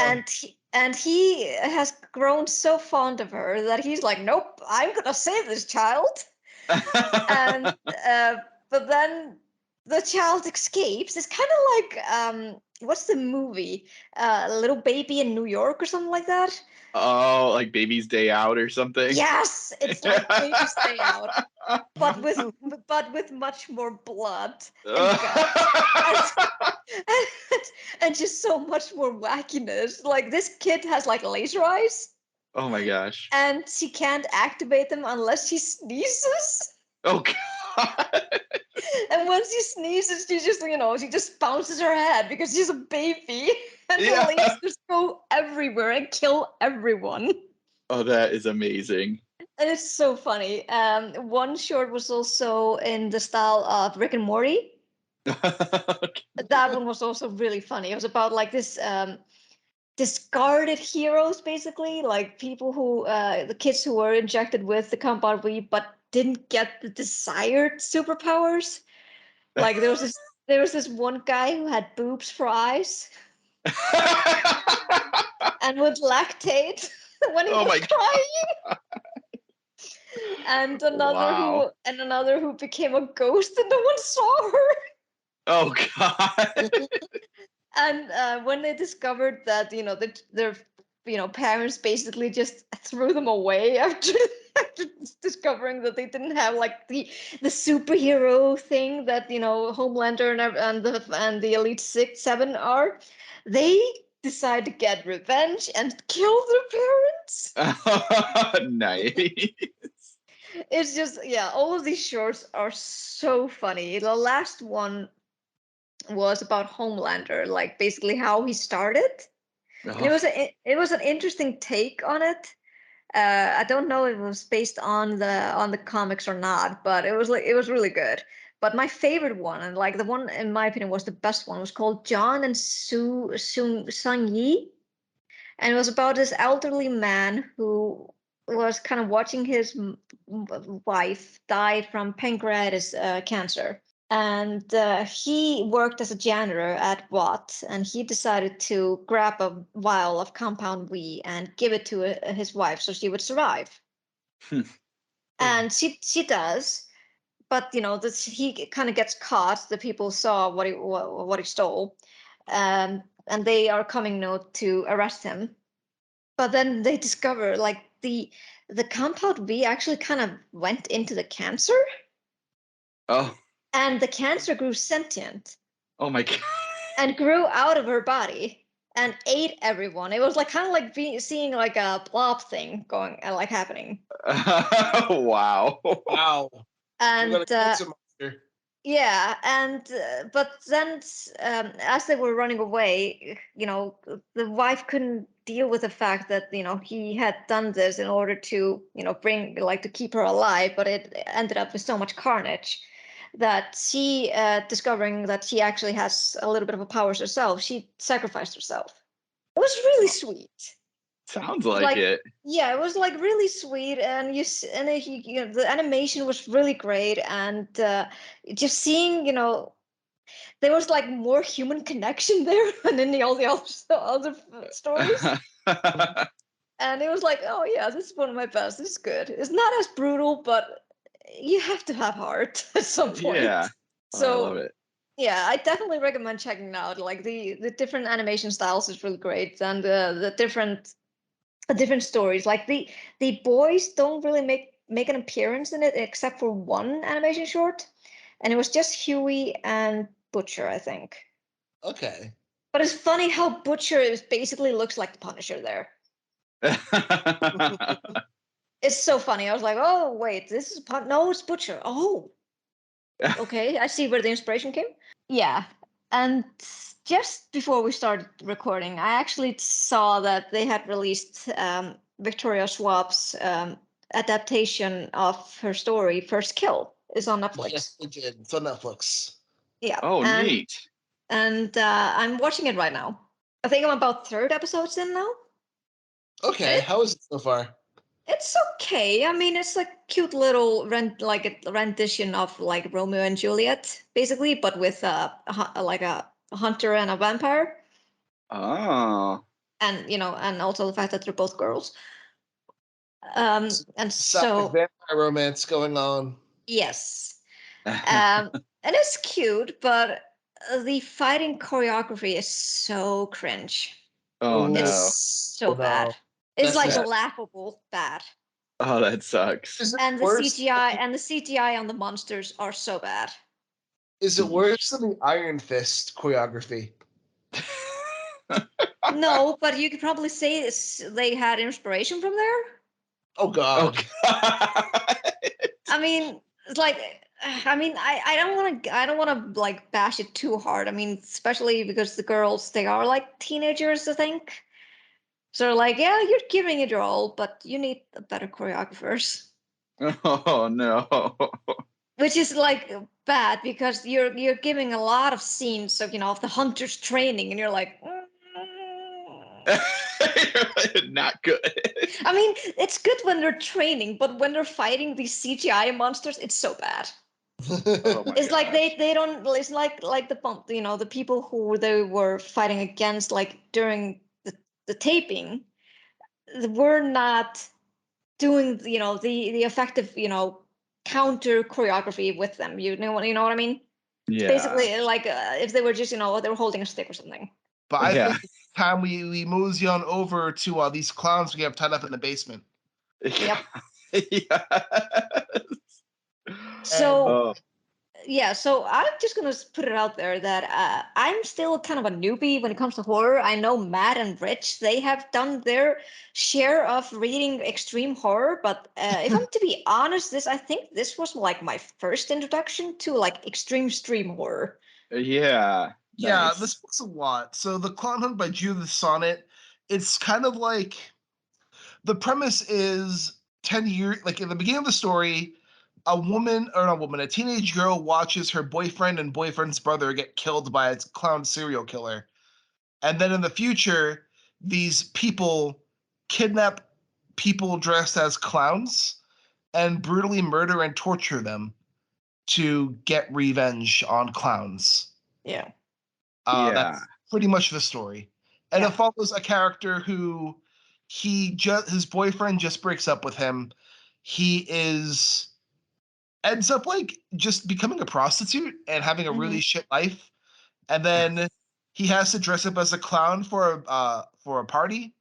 And he has grown so fond of her that he's like, nope, I'm gonna save this child. And but then the child escapes. It's kind of like what's the movie, Little Baby in New York or something like that. Oh, like Baby's Day Out or something. Yes, it's like Baby Stay Out, but with much more blood and guts and, and just so much more wackiness. Like this kid has like laser eyes Oh my gosh. and she can't activate them unless she sneezes. Oh god. And when she sneezes, she just bounces her head because she's a baby. And the Yeah. lasers go everywhere and kill everyone. Oh, that is amazing. And it's so funny. One short was also in the style of Rick and Morty. That one was also really funny. It was about like this discarded heroes, basically, like people who the kids who were injected with the compound V but didn't get the desired superpowers. Like there was this one guy who had boobs for eyes and would lactate when he Oh was my crying. Wow. And another who became a ghost and no one saw her. Oh god. And when they discovered that that their parents basically just threw them away after after discovering that they didn't have like the superhero thing that Homelander and the Elite Seven are, they decide to get revenge and kill their parents. Nice. It's just, yeah, all of these shorts are so funny. The last one was about Homelander, like basically how he started. And Oh, it was an interesting take on it. I don't know if it was based on the comics or not, but it was really good. But my favorite one, and like the one in my opinion was the best one, was called John and Sung Yi, and it was about this elderly man who was kind of watching his wife die from pancreatic cancer. And he worked as a janitor at Watt, and he decided to grab a vial of compound V and give it to his wife so she would survive. And she does, but he kind of gets caught. The people saw what he stole, and they are coming now to arrest him. But then they discover like the compound V actually kind of went into the cancer, oh, and the cancer grew sentient oh my god. and grew out of her body. and ate everyone. It was like kind of like seeing like a blob thing going like happening. Wow. Wow. And Monster. yeah, and but then as they were running away, the wife couldn't deal with the fact that he had done this in order to bring like to keep her alive, but it ended up with so much carnage that she, discovering that she actually has a little bit of a powers herself, she sacrificed herself. It was really sweet. Sounds like it. Yeah, it was like really sweet, and the animation was really great, and just seeing there was like more human connection there than in all the other stories. And it was like, oh yeah, this is one of my best. This is good. It's not as brutal, but you have to have heart at some point. Yeah. So I love it. yeah, I definitely recommend checking it out. Like the different animation styles is really great, and the different stories. Like the boys don't really make an appearance in it except for one animation short, and it was just Huey and Butcher, I think. Okay. But it's funny how Butcher basically looks like the Punisher there. It's so funny. I was like, oh wait, this is no, it's Butcher. Oh, okay, I see where the inspiration came. Yeah, and just before we started recording, I actually saw that they had released Victoria Schwab's adaptation of her story, First Kill, is on Netflix. Yes, it did. It's on Netflix. Yeah. Oh, neat. And I'm watching it right now. I think I'm about third episodes in now. Okay, how is it so far? It's okay. I mean, it's a cute little rendition of like Romeo and Juliet, basically, but with like a hunter and a vampire. Oh. And and also the fact that they're both girls. And Sapphic so vampire romance going on. yes, and it's cute, but the fighting choreography is so cringe. Oh no. It's so bad. No. It's That's like bad. laughable bad. Oh, that sucks. Is it And worse? the CGI on the monsters are so bad. Is it worse than the Iron Fist choreography? No, but you could probably say they had inspiration from there. Oh God. God. I mean, it's like, I don't want to like bash it too hard. I mean, especially because the girls, they are like teenagers, I think. So like, yeah, you're giving it your all, but you need better choreographers. Oh no. Which is like bad because you're giving a lot of scenes of of the hunters training, and you're like. Not good. I mean, it's good when they're training, but when they're fighting these CGI monsters, it's so bad. Oh my It's like gosh. they don't. It's like the people who they were fighting against like during the taping were not doing the effective counter choreography with them. You know what I mean? It's Yeah. basically like if they were just they were holding a stick or something. But I Yeah. think it's time we mosey on over to these clowns we have tied up in the basement. Yep. Yes. So Oh. yeah, so I'm just gonna put it out there that I'm still kind of a newbie when it comes to horror. I know Matt and Rich, they have done their share of reading extreme horror, but if I'm to be honest, I think this was like my first introduction to like extreme stream horror. Yeah. Yeah, Nice. this book's a lot. So the Clown Hunt by Judith Sonnet, it's kind of like the premise is 10 years, like in the beginning of the story, a teenage girl watches her boyfriend and boyfriend's brother get killed by a clown serial killer. And then in the future, these people kidnap people dressed as clowns and brutally murder and torture them to get revenge on clowns. Yeah. Yeah. That's pretty much the story. And Yeah. it follows a character who his boyfriend just breaks up with him. He ends up like just becoming a prostitute and having a really shit life. And then he has to dress up as a clown for a party.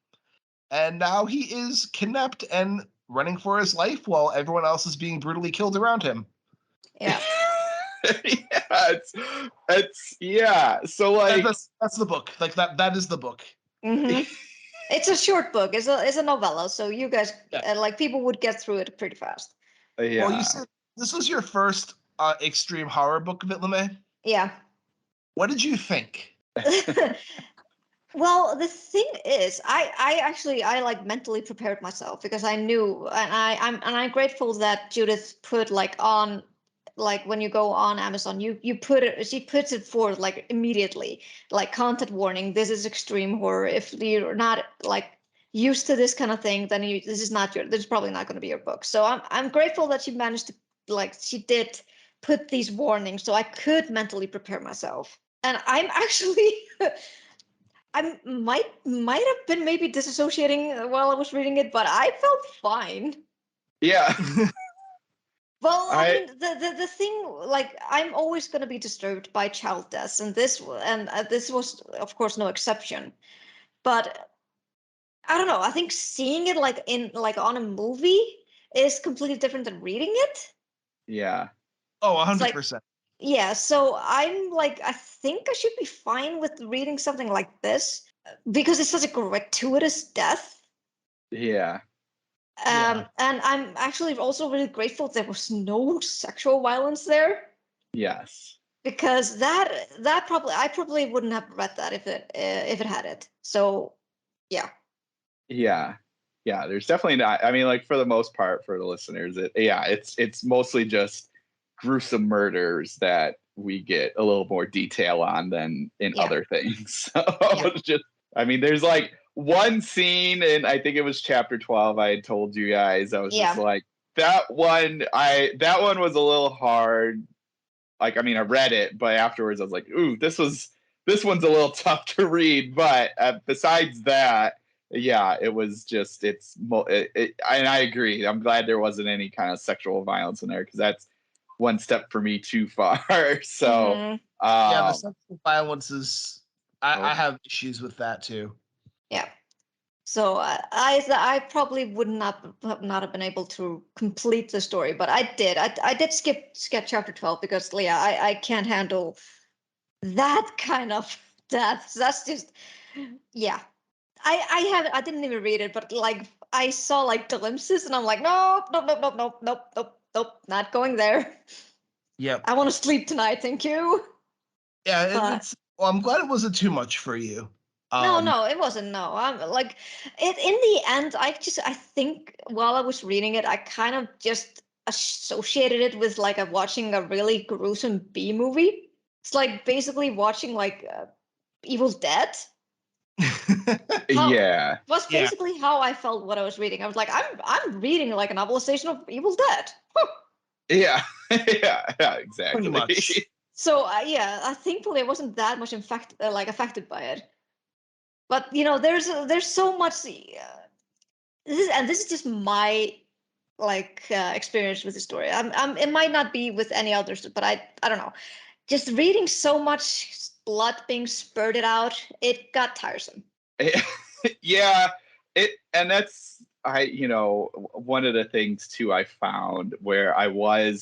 And now he is kidnapped and running for his life while everyone else is being brutally killed around him. Yeah. Yeah, it's yeah. So like That's the book. Like that is the book. It's a short book. It's a novella, so you guys like people would get through it pretty fast. Yeah. Well, you said this was your first extreme horror book of it, LeMay? Yeah. What did you think? Well, the thing is, I actually like mentally prepared myself because I knew, and I'm grateful that Judith put like on, like when you go on Amazon, you put it, she puts it forward like immediately, like content warning, this is extreme horror. If you're not like used to this kind of thing, then this is probably not going to be your book. So I'm grateful that she managed to, like, she did put these warnings so I could mentally prepare myself. And I'm actually I might have been maybe disassociating while I was reading it, but I felt fine. Yeah. Well, I mean, the thing, like, I'm always going to be disturbed by child deaths, and this was, of course, no exception. But I don't know. I think seeing it like on a movie is completely different than reading it. Yeah. Oh, 100%. Yeah, so I'm like, I think I should be fine with reading something like this because it's such a gratuitous death. Yeah. And I'm actually also really grateful there was no sexual violence there. Yes. Because that I probably wouldn't have read that if it had it. So, yeah. Yeah. Yeah, there's definitely not. I mean, like, for the most part, for the listeners, it's mostly just gruesome murders that we get a little more detail on than in other things. So just, I mean, there's like one scene, and I think it was chapter 12. I had told you guys, I was just like, that one was a little hard. Like, I mean, I read it, but afterwards I was like, ooh, this one's a little tough to read. But besides that, yeah, it was just, and I agree. I'm glad there wasn't any kind of sexual violence in there, because that's one step for me too far. So, the sexual violence is, I have issues with that too. Yeah. So I probably would not have been able to complete the story, but I did. I did skip chapter 12 because I can't handle that kind of death. That's just, yeah. I didn't even read it, but like I saw like glimpses, and I'm like, nope, not going there. Yep. I want to sleep tonight, thank you. Yeah, well, I'm glad it wasn't too much for you. No, it wasn't. No, I'm like it. In the end, I think while I was reading it, I kind of just associated it with like watching a really gruesome B movie. It's like basically watching like Evil Dead. Yeah. Was basically how I felt what I was reading. I was like, I'm reading like a novelization of Evil Dead. Yeah. yeah, exactly. Pretty much. So thankfully I wasn't that much affected by it. But you know, there's so much. This is just my experience with the story. It might not be with any others, but I don't know. Just reading so much blood being spurted out, it got tiresome. Yeah, and that's one of the things too I found where I don't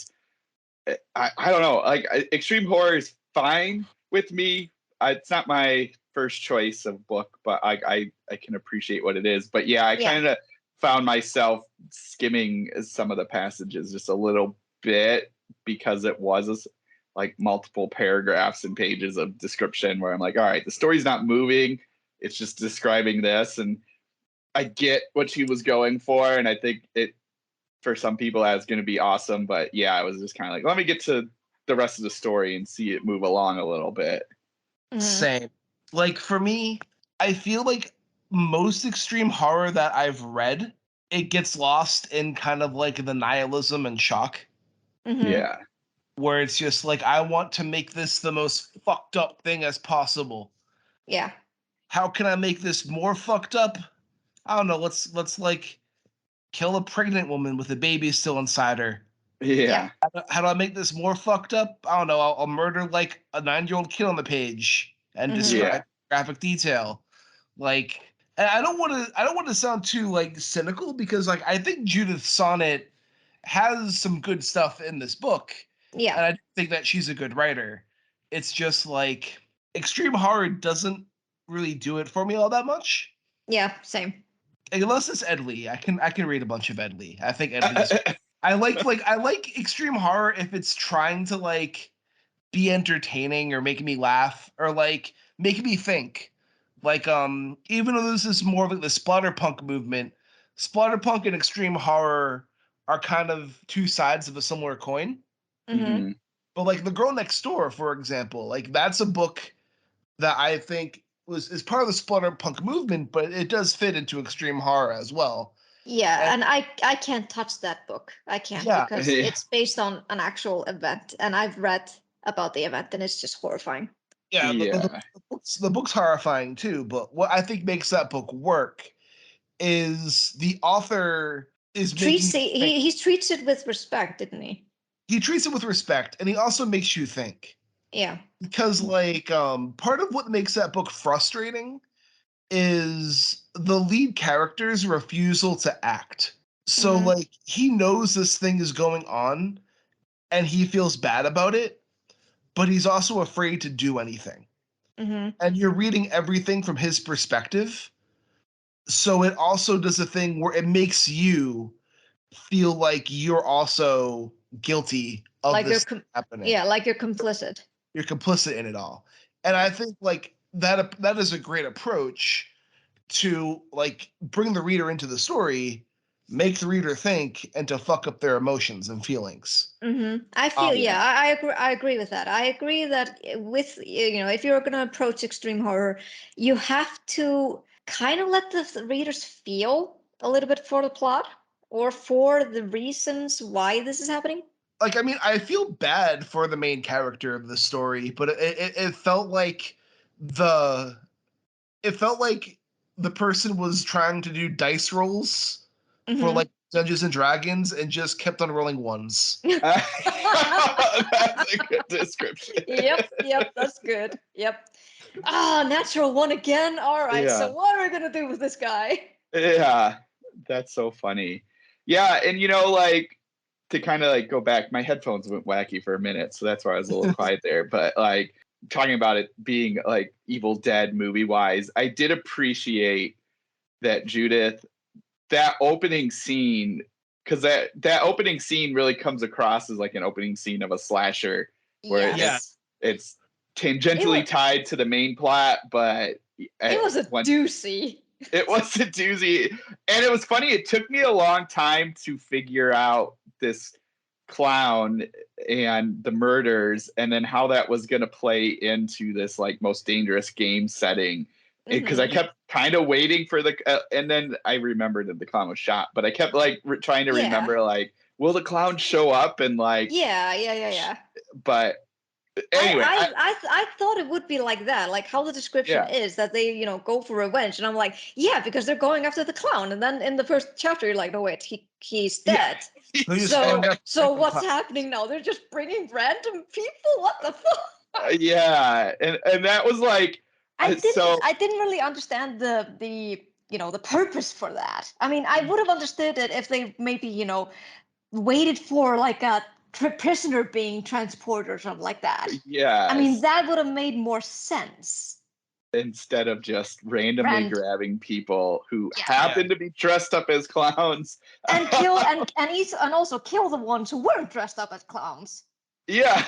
know, like, extreme horror is fine with me. It's not my first choice of book, but I can appreciate what it is. But yeah, I kind of found myself skimming some of the passages just a little bit because it was like multiple paragraphs and pages of description where I'm like, all right, the story's not moving. It's just describing this. And I get what she was going for. And I think it, for some people, that's going to be awesome. But yeah, I was just kind of like, let me get to the rest of the story and see it move along a little bit. Same. Like, for me, I feel like most extreme horror that I've read, it gets lost in kind of like the nihilism and shock. Yeah. Where it's just like, I want to make this the most fucked up thing as possible. Yeah. How can I make this more fucked up? I don't know. Let's like kill a pregnant woman with a baby still inside her. Yeah. How do I make this more fucked up? I don't know. I'll murder like a 9-year-old kid on the page and describe graphic detail. Like, and I don't want to sound too like cynical, because like I think Judith Sonnet has some good stuff in this book. Yeah. And I think that she's a good writer. It's just like extreme horror doesn't really do it for me all that much. Yeah, same. Unless it's Ed Lee. I can read a bunch of Ed Lee. I think Ed Lee is I like extreme horror if it's trying to like be entertaining or make me laugh or like make me think. Like even though this is more of like the splatterpunk movement, splatterpunk and extreme horror are kind of two sides of a similar coin. Mm-hmm. But like The Girl Next Door, for example, like that's a book that I think is part of the splatterpunk movement, but it does fit into extreme horror as well. Yeah, And and I can't touch that book. I can't yeah, because it's based on an actual event, and I've read about the event, and it's just horrifying. yeah, the book's horrifying too. But what I think makes that book work is the author is making He treats it with respect, didn't he? he treats it with respect, and he also makes you think. Yeah. Because like part of what makes that book frustrating is the lead character's refusal to act. So Mhm. like he knows this thing is going on and he feels bad about it, but he's also afraid to do anything. Mhm. And you're reading everything from his perspective. So it also does a thing where it makes you feel like you're also guilty of Like this happening. yeah, like you're complicit. You're complicit in it all. And I think like that is a great approach to like bring the reader into the story, make the reader think, and to fuck up their emotions and feelings. I feel Yeah. I agree with that. I agree that with if you're going to approach extreme horror, you have to kind of let the readers feel a little bit for the plot or for the reasons why this is happening. Like, I mean, I feel bad for the main character of the story, but it felt like the it felt like the person was trying to do dice rolls for like Dungeons and Dragons and just kept on rolling ones. That's a good description. Yep, that's good. Yep. Ah, natural one again. All right. Yeah. So what are we gonna do with this guy? Yeah, that's so funny. Yeah, and like to kind of like go back, my headphones went wacky for a minute, so that's why I was a little quiet there. But like talking about it being like Evil Dead movie wise, I did appreciate that Judith, that opening scene, because that opening scene really comes across as like an opening scene of a slasher where it's tangentially tied to the main plot, but it was a doozy. It was a doozy. And it was funny. It took me a long time to figure out this clown and the murders and then how that was going to play into this like most dangerous game setting. Because I kept kind of waiting for the and then I remembered that the clown was shot, but I kept like trying to remember like, will the clown show up and like but anyway, I thought it would be like that, like how the description is that they go for revenge, and I'm like, yeah, because they're going after the clown, and then in the first chapter you're like, no wait, he's dead. So what's happening now? They're just bringing random people. What the fuck? Yeah, and that was like I didn't really understand the purpose for that. I mean, I would have understood it if they maybe waited for like a prisoner being transported or something like that. Yeah. I mean, that would have made more sense. Instead of just randomly grabbing people who happen to be dressed up as clowns. And kill and also kill the ones who weren't dressed up as clowns. Yeah.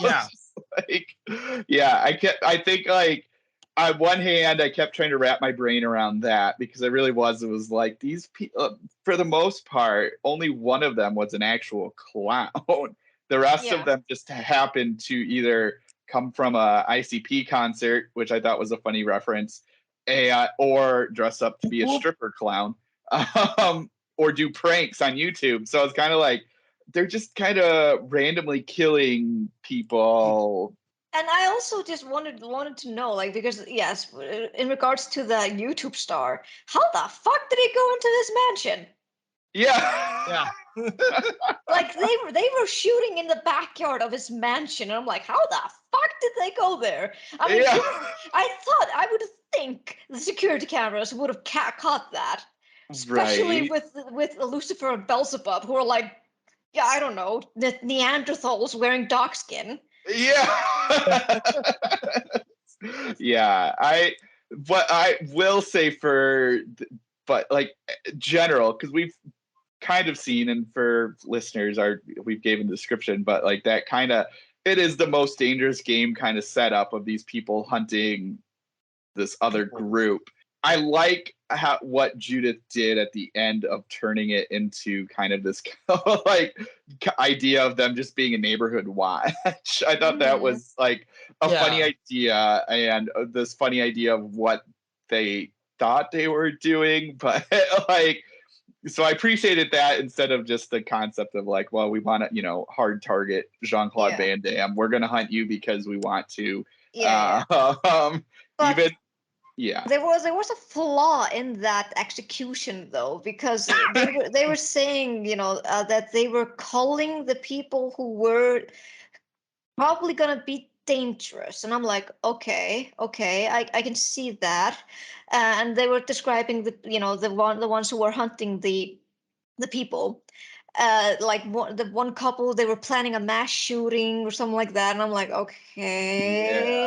Yeah. I think like on one hand, I kept trying to wrap my brain around that because it was like these people, for the most part, only one of them was an actual clown. The rest of them just happened to either come from a ICP concert, which I thought was a funny reference, or dress up to be a stripper clown, or do pranks on YouTube. So it's kind of like they're just kind of randomly killing people. And I also just wanted to know, like, because yes, in regards to the YouTube star, how the fuck did he go into this mansion? Yeah. Like they were shooting in the backyard of his mansion, and I'm like, how the fuck did they go there? I mean, I would think the security cameras would have caught that, especially with Lucifer and Beelzebub, who are like, yeah, I don't know, the Neanderthals wearing dog skin. Yeah. Yeah, what I will say but like general, because we've kind of seen, and for listeners, we've given the description, but like that kind of, it is the most dangerous game kind of setup of these people hunting this other group. I like what Judith did at the end of turning it into kind of this like idea of them just being a neighborhood watch. I thought that was like a funny idea, and this funny idea of what they thought they were doing, but like, so I appreciated that instead of just the concept of like, well, we want to, hard target Jean-Claude Van Damme. We're going to hunt you because we want to. Even there was a flaw in that execution though, because they were saying that they were calling the people who were probably gonna be dangerous, and I'm like, okay, I can see that. And they were describing the ones who were hunting the people, like the one couple, they were planning a mass shooting or something like that, and I'm like, okay,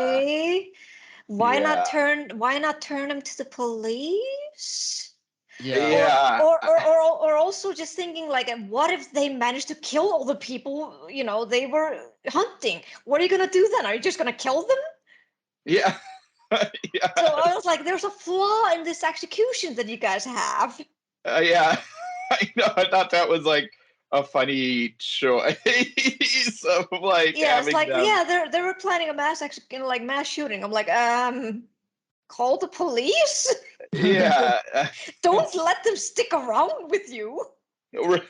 why not turn them to the police? Or also just thinking like, what if they managed to kill all the people they were hunting? What are you gonna do then? Are you just gonna kill them? Yeah. So I was like, there's a flaw in this execution that you guys have. Yeah, I know. I thought that was like a funny choice of like. Yeah, it's like they were planning a mass shooting. I'm like, call the police. Yeah. Don't let them stick around with you. Right.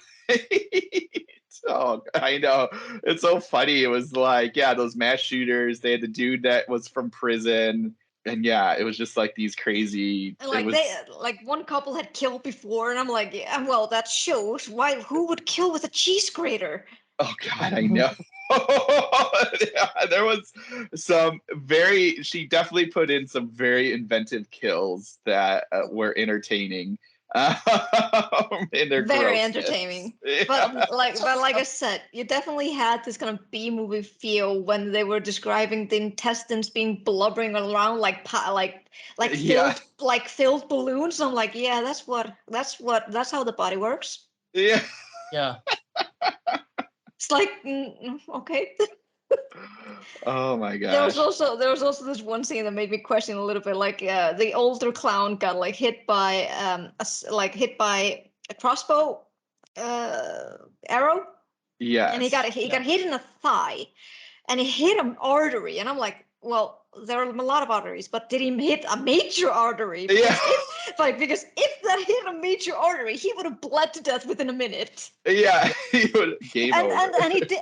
Oh, I know. It's so funny. It was like, those mass shooters. They had the dude that was from prison. And it was just like these crazy. And like one couple had killed before, and I'm like, yeah, well, that shows who would kill with a cheese grater? Oh God, I know. There was she definitely put in some very inventive kills that were entertaining. In their very grossness. entertaining. But like I said, you definitely had this kind of B movie feel when they were describing the intestines being blubbering around like filled balloons. I'm like, yeah, that's how the body works. Yeah. It's like, okay. Oh my gosh. There was also this one scene that made me question a little bit. Like, the older clown got like hit by a crossbow arrow. Yeah. And he got hit in the thigh, and he hit an artery. And I'm like, well, there are a lot of arteries, but did he hit a major artery? Because because if that hit a major artery, he would have bled to death within a minute. Yeah, he would and he did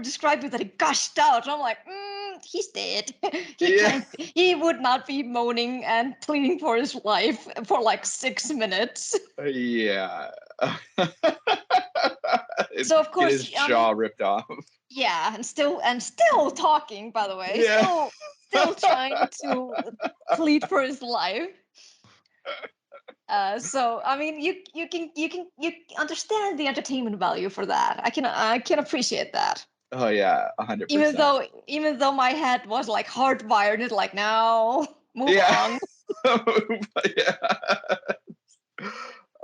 describe it that he gushed out. And I'm like, he's dead. He would not be moaning and pleading for his life for like 6 minutes. Yeah. So of course his jaw ripped off. Yeah, and still talking, by the way. Yeah. Still trying to plead for his life. So I mean, you can understand the entertainment value for that. I can appreciate that. Oh yeah, 100%. Even though my head was like hardwired, it's like, no, move on. Yeah.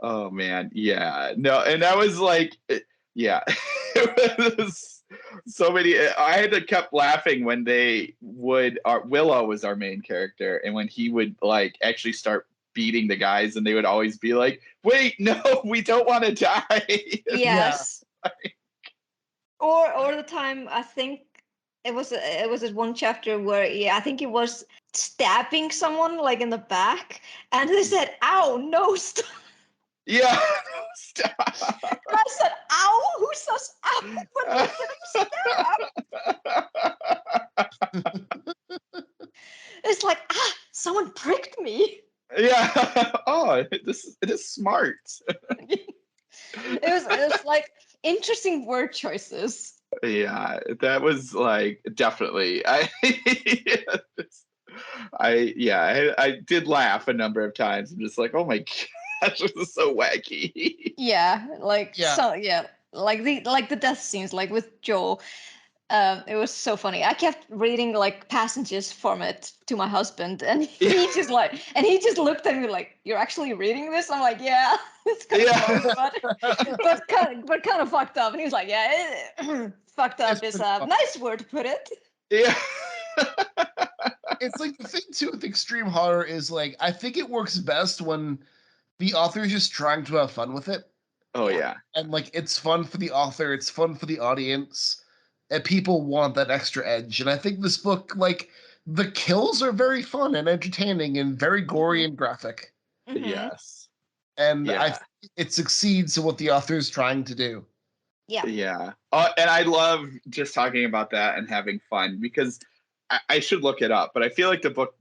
Oh man, yeah. No, and that was like, yeah. It was so many. I had to kept laughing when they would. Willow was our main character, and when he would like actually start beating the guys, and they would always be like, "Wait, no, we don't want to die." Yes. Or the time, I think it was this one chapter where I think he was stabbing someone like in the back, and they said, "Ow, no, stop." Yeah, stop. And I said, "Ow, who says ow when they're getting stabbed?" It's like, someone pricked me. Yeah. Oh, it is smart. It was like interesting word choices. Yeah, that was like definitely. I did laugh a number of times. I'm just like, oh my gosh, this is so wacky. Yeah, like the death scenes, like with Joel. It was so funny. I kept reading like passages from it to my husband, and he just looked at me like, "You're actually reading this?" I'm like, "Yeah, it's kind of fun, but kind of fucked up." And he was like, "Yeah, fucked up is a nice word to put it." Yeah. It's like the thing too with extreme horror is like I think it works best when the author is just trying to have fun with it. Oh yeah. And like it's fun for the author, it's fun for the audience, and people want that extra edge. And I think this book, like the kills are very fun and entertaining and very gory and graphic. Mhm. Yes. And Yeah. it succeeds in what the author is trying to do. Yeah. Yeah. And I love just talking about that and having fun because I should look it up, but I feel like the book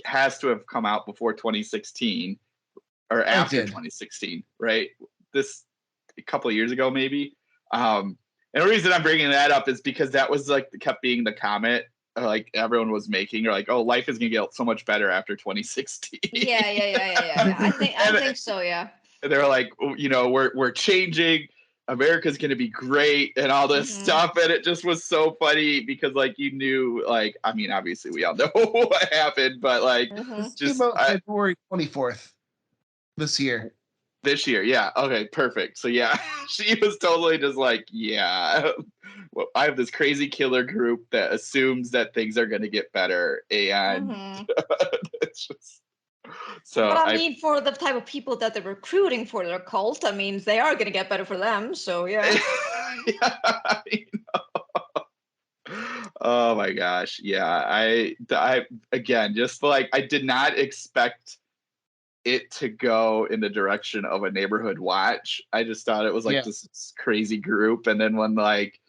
has to have come out before 2016 or after 2016, right? This a couple of years ago, maybe. And the reason I'm bringing that up is because that was like kept being the comment like everyone was making. Or like, oh, life is gonna get so much better after 2016. Yeah. I think so. Yeah. And they were like, you know, we're changing. America's gonna be great and all this stuff. And it just was so funny because like you knew, like, I mean, obviously we all know what happened, but like Just about February 24th this year. This year, yeah. Okay, perfect. So yeah, she was totally just like, yeah. Well, I have this crazy killer group that assumes that things are gonna get better. And it's just so but I mean, for the type of people that they're recruiting for their cult, I mean, they are going to get better for them. So yeah. Yeah, I know. Oh my gosh, yeah. I again, just like I did not expect it to go in the direction of a neighborhood watch. I just thought it was like this crazy group, and then when like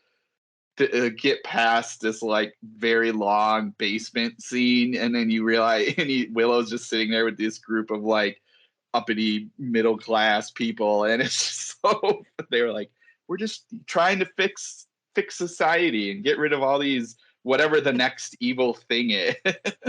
get past this like very long basement scene, and then you realize Willow's just sitting there with this group of like uppity middle class people, and it's just so they were like, we're just trying to fix society and get rid of all these whatever the next evil thing is.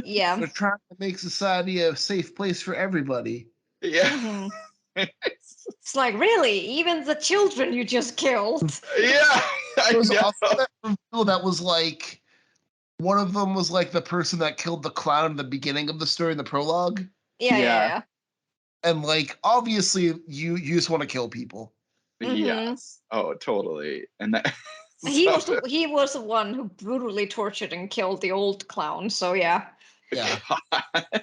Yeah. They're trying to make society a safe place for everybody. Yeah. It's like, really, even the children you just killed. Yeah. That was like one of them was like the person that killed the clown in the beginning of the story in the prologue. Yeah. And like obviously you just want to kill people. Yes. Oh, totally. And that he was the one who brutally tortured and killed the old clown. So yeah. Yeah.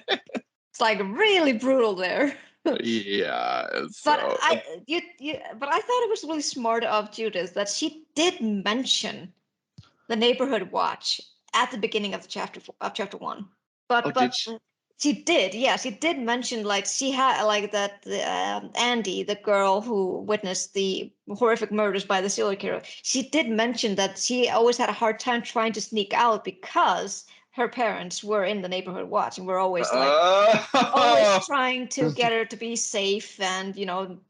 It's like really brutal there. Yeah. But I thought it was really smart of Judith that she did mention the neighborhood watch at the beginning of the chapter 1. But she did mention like she had like that Andy, the girl who witnessed the horrific murders by the serial killer. She did mention that she always had a hard time trying to sneak out because her parents were in the neighborhood watch and were always always trying to get her to be safe and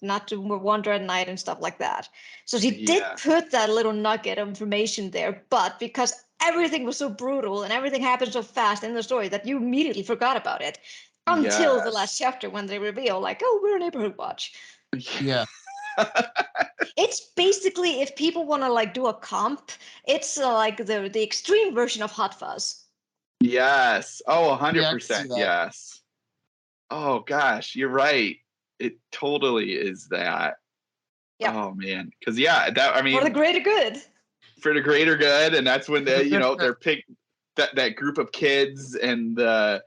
not to wander at night and stuff like that. So she did put that little nugget of information there, but because everything was so brutal and everything happened so fast in the story that you immediately forgot about it until the last chapter when they reveal like, oh, we're a neighborhood watch. Yeah. It's basically, if people want to like do a comp, it's like the extreme version of Hot Fuzz. Yes. Oh, 100%. Yes. Oh gosh, you're right. It totally is that. Yeah. Oh man, because that for the greater good. For the greater good, and that's when they, they're picked that group of kids and the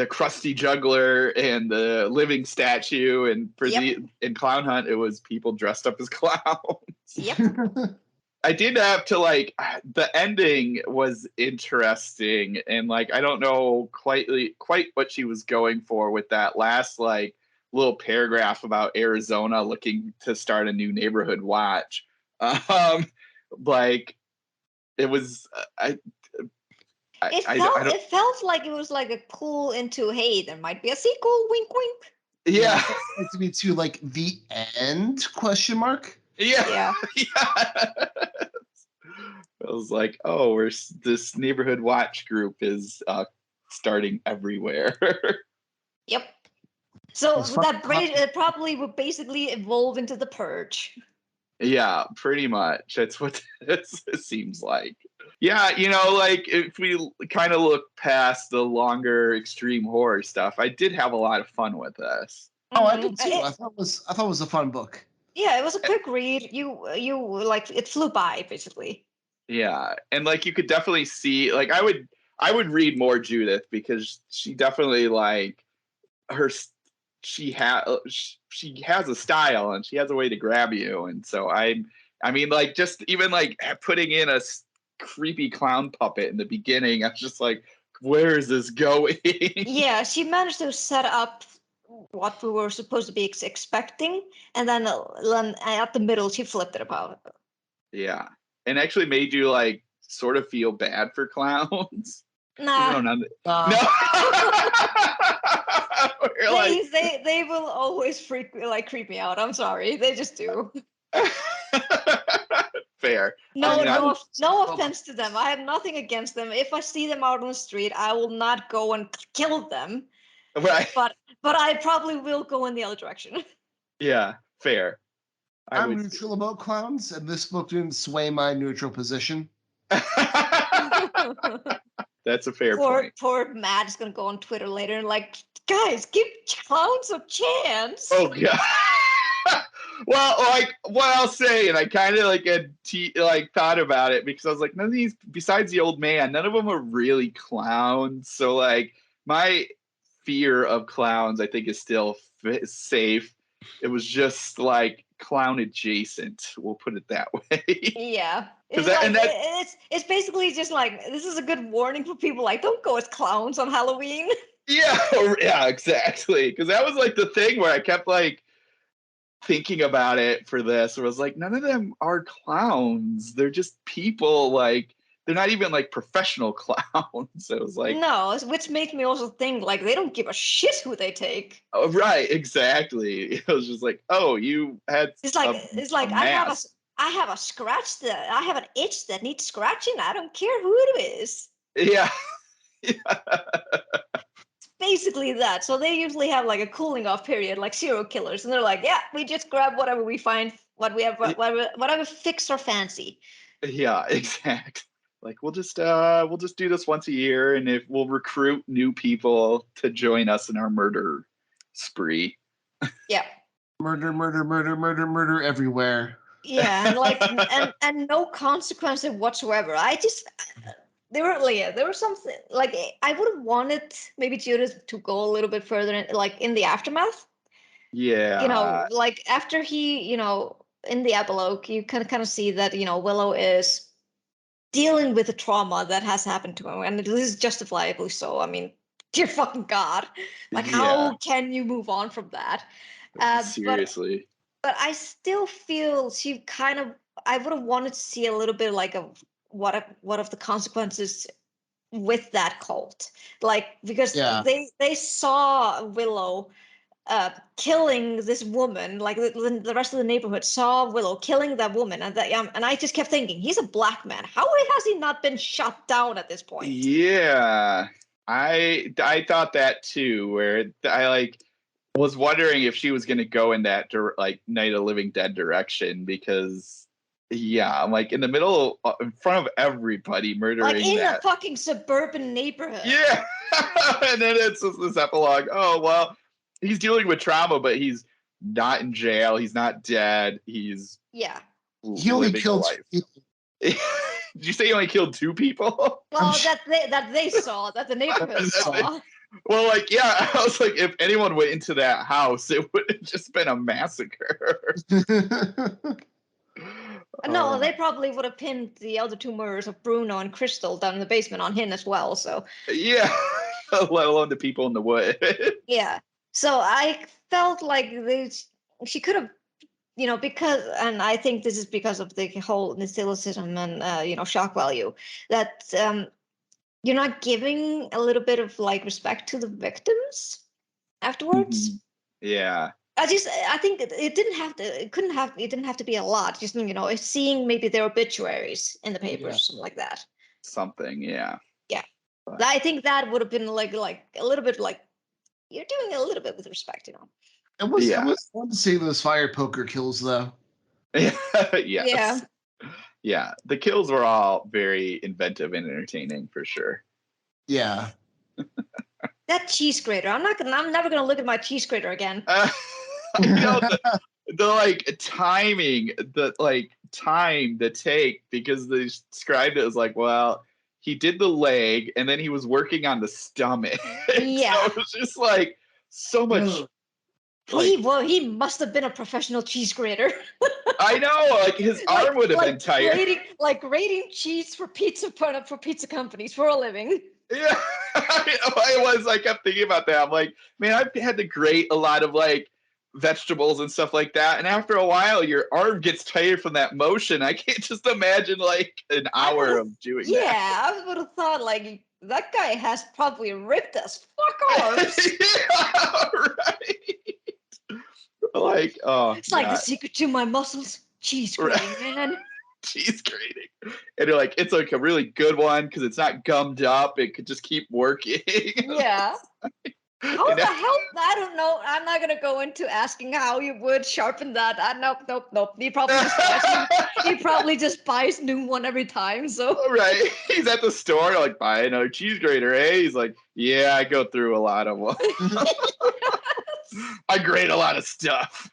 crusty juggler and the living statue, and for in Clown Hunt it was people dressed up as clowns. Yep. I did have to like the ending was interesting, and like I don't know quite what she was going for with that last like little paragraph about Arizona looking to start a new neighborhood watch. Like it was it felt like it was like a pull into, hey, there might be a sequel, wink wink. Yeah. To me too, like the end question mark. Yeah. I was like, oh, this neighborhood watch group is starting everywhere. Yep. So that probably would basically evolve into the Purge. Yeah, pretty much. That's what it seems like. Yeah, like if we kind of look past the longer extreme horror stuff, I did have a lot of fun with this. Oh, I did too. I thought it was a fun book. Yeah, it was a quick read. You like it flew by basically. Yeah, and like you could definitely see, like I would read more Judith because she definitely like her she has a style and she has a way to grab you, and so I mean like just even like putting in a creepy clown puppet in the beginning, I was just like, where is this going? Yeah, she managed to set up what we were supposed to be expecting, and then at the middle she flipped it about. Yeah, and actually made you like sort of feel bad for clowns. Nah. No. They will always creep me out. I'm sorry, they just do. Fair. No offense to them. I have nothing against them. If I see them out on the street, I will not go and kill them. Right. But I probably will go in the other direction. Yeah, fair. I'm neutral about clowns, and this book didn't sway my neutral position. That's a fair point. Poor Matt is gonna go on Twitter later and like, guys, give clowns a chance. Oh god. Well, like what I'll say, and I kind of like thought about it because I was like, none of these, besides the old man, none of them are really clowns. So like my fear of clowns, I think, is still safe. It was just like clown adjacent. We'll put it that way. Yeah, it's basically just like, this is a good warning for people like, don't go as clowns on Halloween. Yeah, exactly. Because that was like the thing where I kept like thinking about it for this. Where I was like, none of them are clowns. They're just people. Like they're not even like professional clowns. So it was like, no, which makes me also think like they don't give a shit who they take. Oh, right, exactly. It was just like, oh, you had. It's like I have a scratch that I have an itch that needs scratching. I don't care who it is. Yeah. It's basically that. So they usually have like a cooling off period, like serial killers, and they're like, yeah, we just grab whatever we find, whatever fix or fancy. Yeah, exactly. Like we'll just do this once a year, and if we'll recruit new people to join us in our murder spree. Yeah. Murder everywhere. Yeah, and like and no consequences whatsoever. There were something like I would have wanted maybe Judith to go a little bit further in the aftermath. Yeah. Like after he, in the epilogue, you can kind of see that, Willow is dealing with the trauma that has happened to him, and this is justifiably so. I mean, dear fucking God, like how can you move on from that? Seriously. But I still feel I would have wanted to see a little bit like of what of the consequences with that cult, like because they saw Willow killing this woman, like the rest of the neighborhood saw Willow killing that woman, and I just kept thinking, he's a black man. How has he not been shot down at this point? Yeah, I thought that too. Where I was wondering if she was going to go in that like Night of the Living Dead direction, because I'm like in the middle, in front of everybody, murdering like in a fucking suburban neighborhood. Yeah, and then it's this epilogue. Oh well, he's dealing with trauma, but he's not in jail. He's not dead. He's he only killed 2 people. Did you say he only killed 2 people? Well, that they saw, that the neighborhood saw. Well, I was like, if anyone went into that house, it would have just been a massacre. No, they probably would have pinned the other 2 murders of Bruno and Crystal down in the basement on him as well. So yeah, let alone the people in the wood. Yeah, so I felt like she could have, because, and I think this is because of the whole mysticism and shock value, that you're not giving a little bit of like respect to the victims afterwards. Mm-hmm. Yeah. I think it didn't have to be a lot. Just seeing maybe their obituaries in the papers, something like that. Something, yeah. Yeah, but I think that would have been like a little bit like, you're doing a little bit with respect, It was fun to see those fire poker kills though. Yes. Yeah. Yeah, the kills were all very inventive and entertaining for sure. Yeah. That cheese grater. I'm never gonna look at my cheese grater again. You know, the like timing, the like time to take, because they described it as like, well, he did the leg and then he was working on the stomach. Yeah. So it was just like so much. He must have been a professional cheese grater. I know, like his arm would have been tired. Grating cheese for pizza companies for a living. Yeah, I kept thinking about that. I'm like, man, I've had to grate a lot of like vegetables and stuff like that, and after a while, your arm gets tired from that motion. I can't just imagine like an hour of doing that. Yeah, I would have thought like that guy has probably ripped as fuck arms. Yeah, right. Like, oh, it's like the secret to my muscles: cheese grating, man. Cheese grating, and you're like, it's like a really good one because it's not gummed up. It could just keep working. Yeah. How the hell? I don't know. I'm not gonna go into asking how you would sharpen that. Nope. He probably just buys new one every time. So right, he's at the store like, buy another cheese grater, eh? He's like, yeah, I go through a lot of them. I grate a lot of stuff.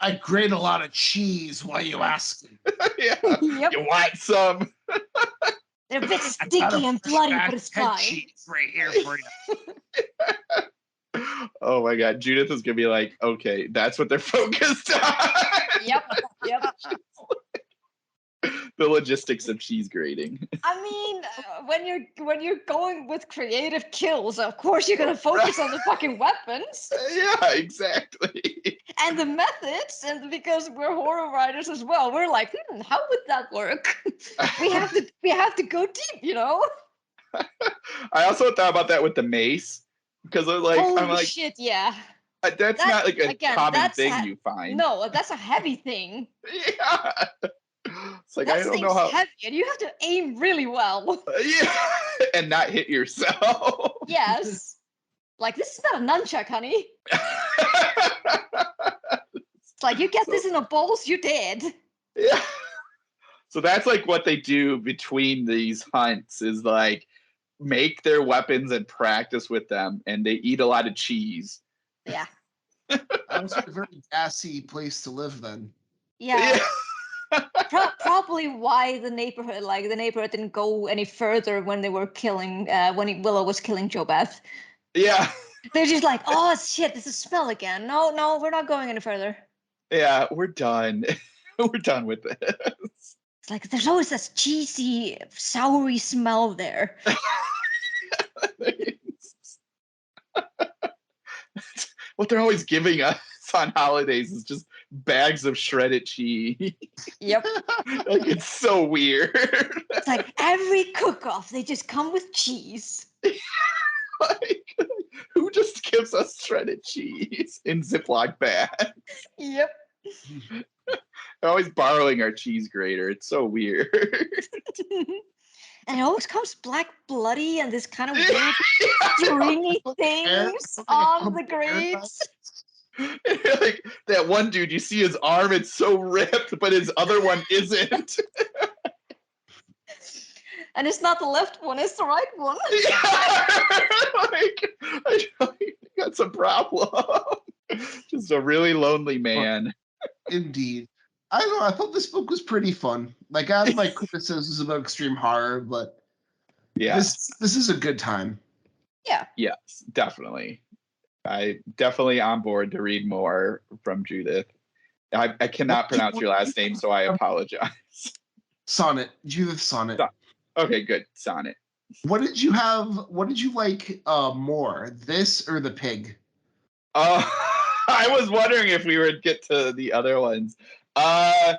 I grate a lot of cheese. Why you asking? Yeah. Yep. You want some? They're a bit sticky and bloody, but it's fine. Cheese right here for you. Oh my God, Judith is gonna be like, okay, that's what they're focused on. Yep. The logistics of cheese grating. I mean, when you're going with creative kills, of course you're gonna focus on the fucking weapons. Yeah, exactly. And the methods, and because we're horror writers as well, we're like, how would that work? we have to go deep, you know. I also thought about that with the mace, because like, holy I'm like, shit, yeah. That's not like a common thing you find. No, that's a heavy thing. Yeah. It's like, that I don't know how. Heavy, and you have to aim really well. Yeah, and not hit yourself. Yes. Like, this is not a nunchuck, honey. It's like, you get this in a bowl, you're dead. Yeah. So that's like what they do between these hunts is like make their weapons and practice with them, and they eat a lot of cheese. Yeah. That was a very gassy place to live then. Yeah. Probably why the neighborhood didn't go any further when they were killing when Willow was killing JoBeth. Yeah. They're just like, oh shit, this is smell again. No, we're not going any further. Yeah, we're done. We're done with this. It's like there's always this cheesy, soury smell there. What they're always giving us on holidays is just bags of shredded cheese. Yep. Like, it's so weird. It's like every cook-off, they just come with cheese. Like, who just gives us shredded cheese in Ziploc bags? Yep. They're always borrowing our cheese grater. It's so weird. And it always comes black bloody and this kind of weird stringy things on the grates. Like that one dude, you see his arm, it's so ripped, but his other one isn't. And it's not the left one, it's the right one. Yeah. Like, I got some problem. Just a really lonely man. Indeed. I don't know, I thought this book was pretty fun. Like, I have my criticisms about extreme horror, but yeah, this is a good time. Yeah. Yes, definitely. I definitely on board to read more from Judith. I cannot pronounce your last name, so I apologize. Sonnet. Judith Sonnet. Okay, good. Sonnet. What did you like more, this or the pig? I was wondering if we would get to the other ones. I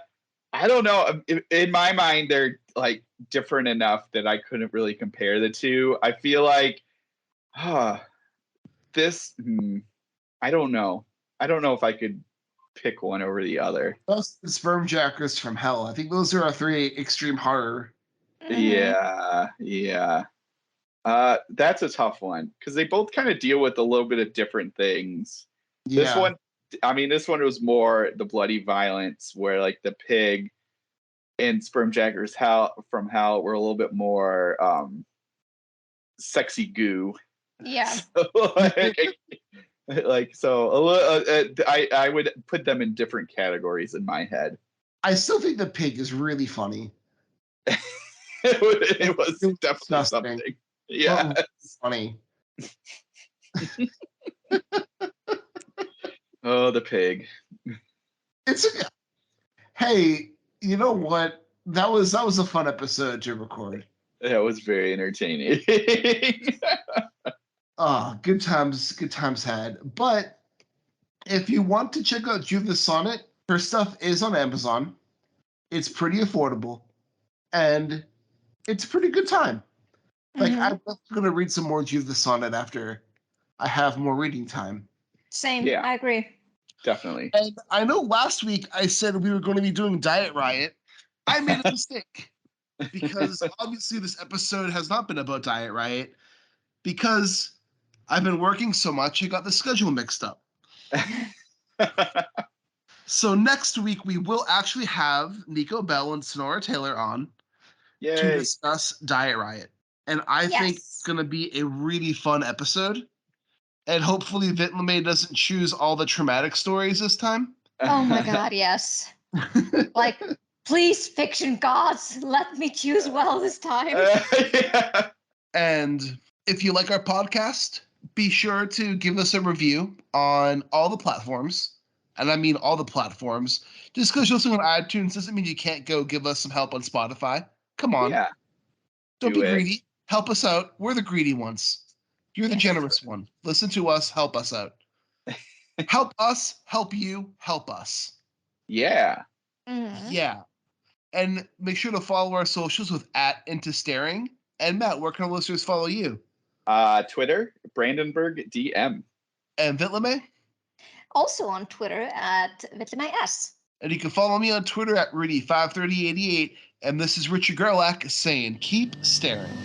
don't know. In my mind, they're like different enough that I couldn't really compare the two. I feel like this. I don't know. I don't know if I could pick one over the other. Those Sperm Jackers from Hell. I think those are our three extreme horror. Yeah. That's a tough one because they both kind of deal with a little bit of different things. Yeah. This one was more the bloody violence, where like the pig, and sperm jackers from Hal were a little bit more sexy goo. Yeah. So, so a little, I would put them in different categories in my head. I still think the pig is really funny. It was It's definitely disgusting. something. Yeah. Funny. Oh, the pig. Hey, you know what? That was a fun episode to record. That was very entertaining. Good times had. But if you want to check out Judith Sonnet, her stuff is on Amazon. It's pretty affordable, and it's a pretty good time. Like, I'm going to read some more Judith Sonnet after I have more reading time. Same. Yeah. I agree. Definitely. And I know last week I said we were going to be doing Diet Riot. I made a mistake because obviously this episode has not been about Diet Riot because I've been working so much, I got the schedule mixed up. So next week we will actually have Nico Bell and Sonora Taylor on to discuss Diet Riot. And I think it's going to be a really fun episode. And hopefully Vinland doesn't choose all the traumatic stories this time. Oh my God, yes. Like, please, fiction gods, let me choose well this time. Yeah. And if you like our podcast, be sure to give us a review on all the platforms. And I mean all the platforms. Just because you're listening on iTunes doesn't mean you can't go give us some help on Spotify. Come on. Yeah. Don't Do be it. greedy. Help us out. We're the greedy ones. You're the generous one. Listen to us. Help us out. Help us. Help you. Help us. Yeah. Yeah. And make sure to follow our socials with @IntoStaring. And Matt, where can our listeners follow you? Twitter, Brandenburg DM. And Vitlame? Also on Twitter at VitlameS. And you can follow me on Twitter at Rudy53088. And this is Richard Gerlach saying, keep staring.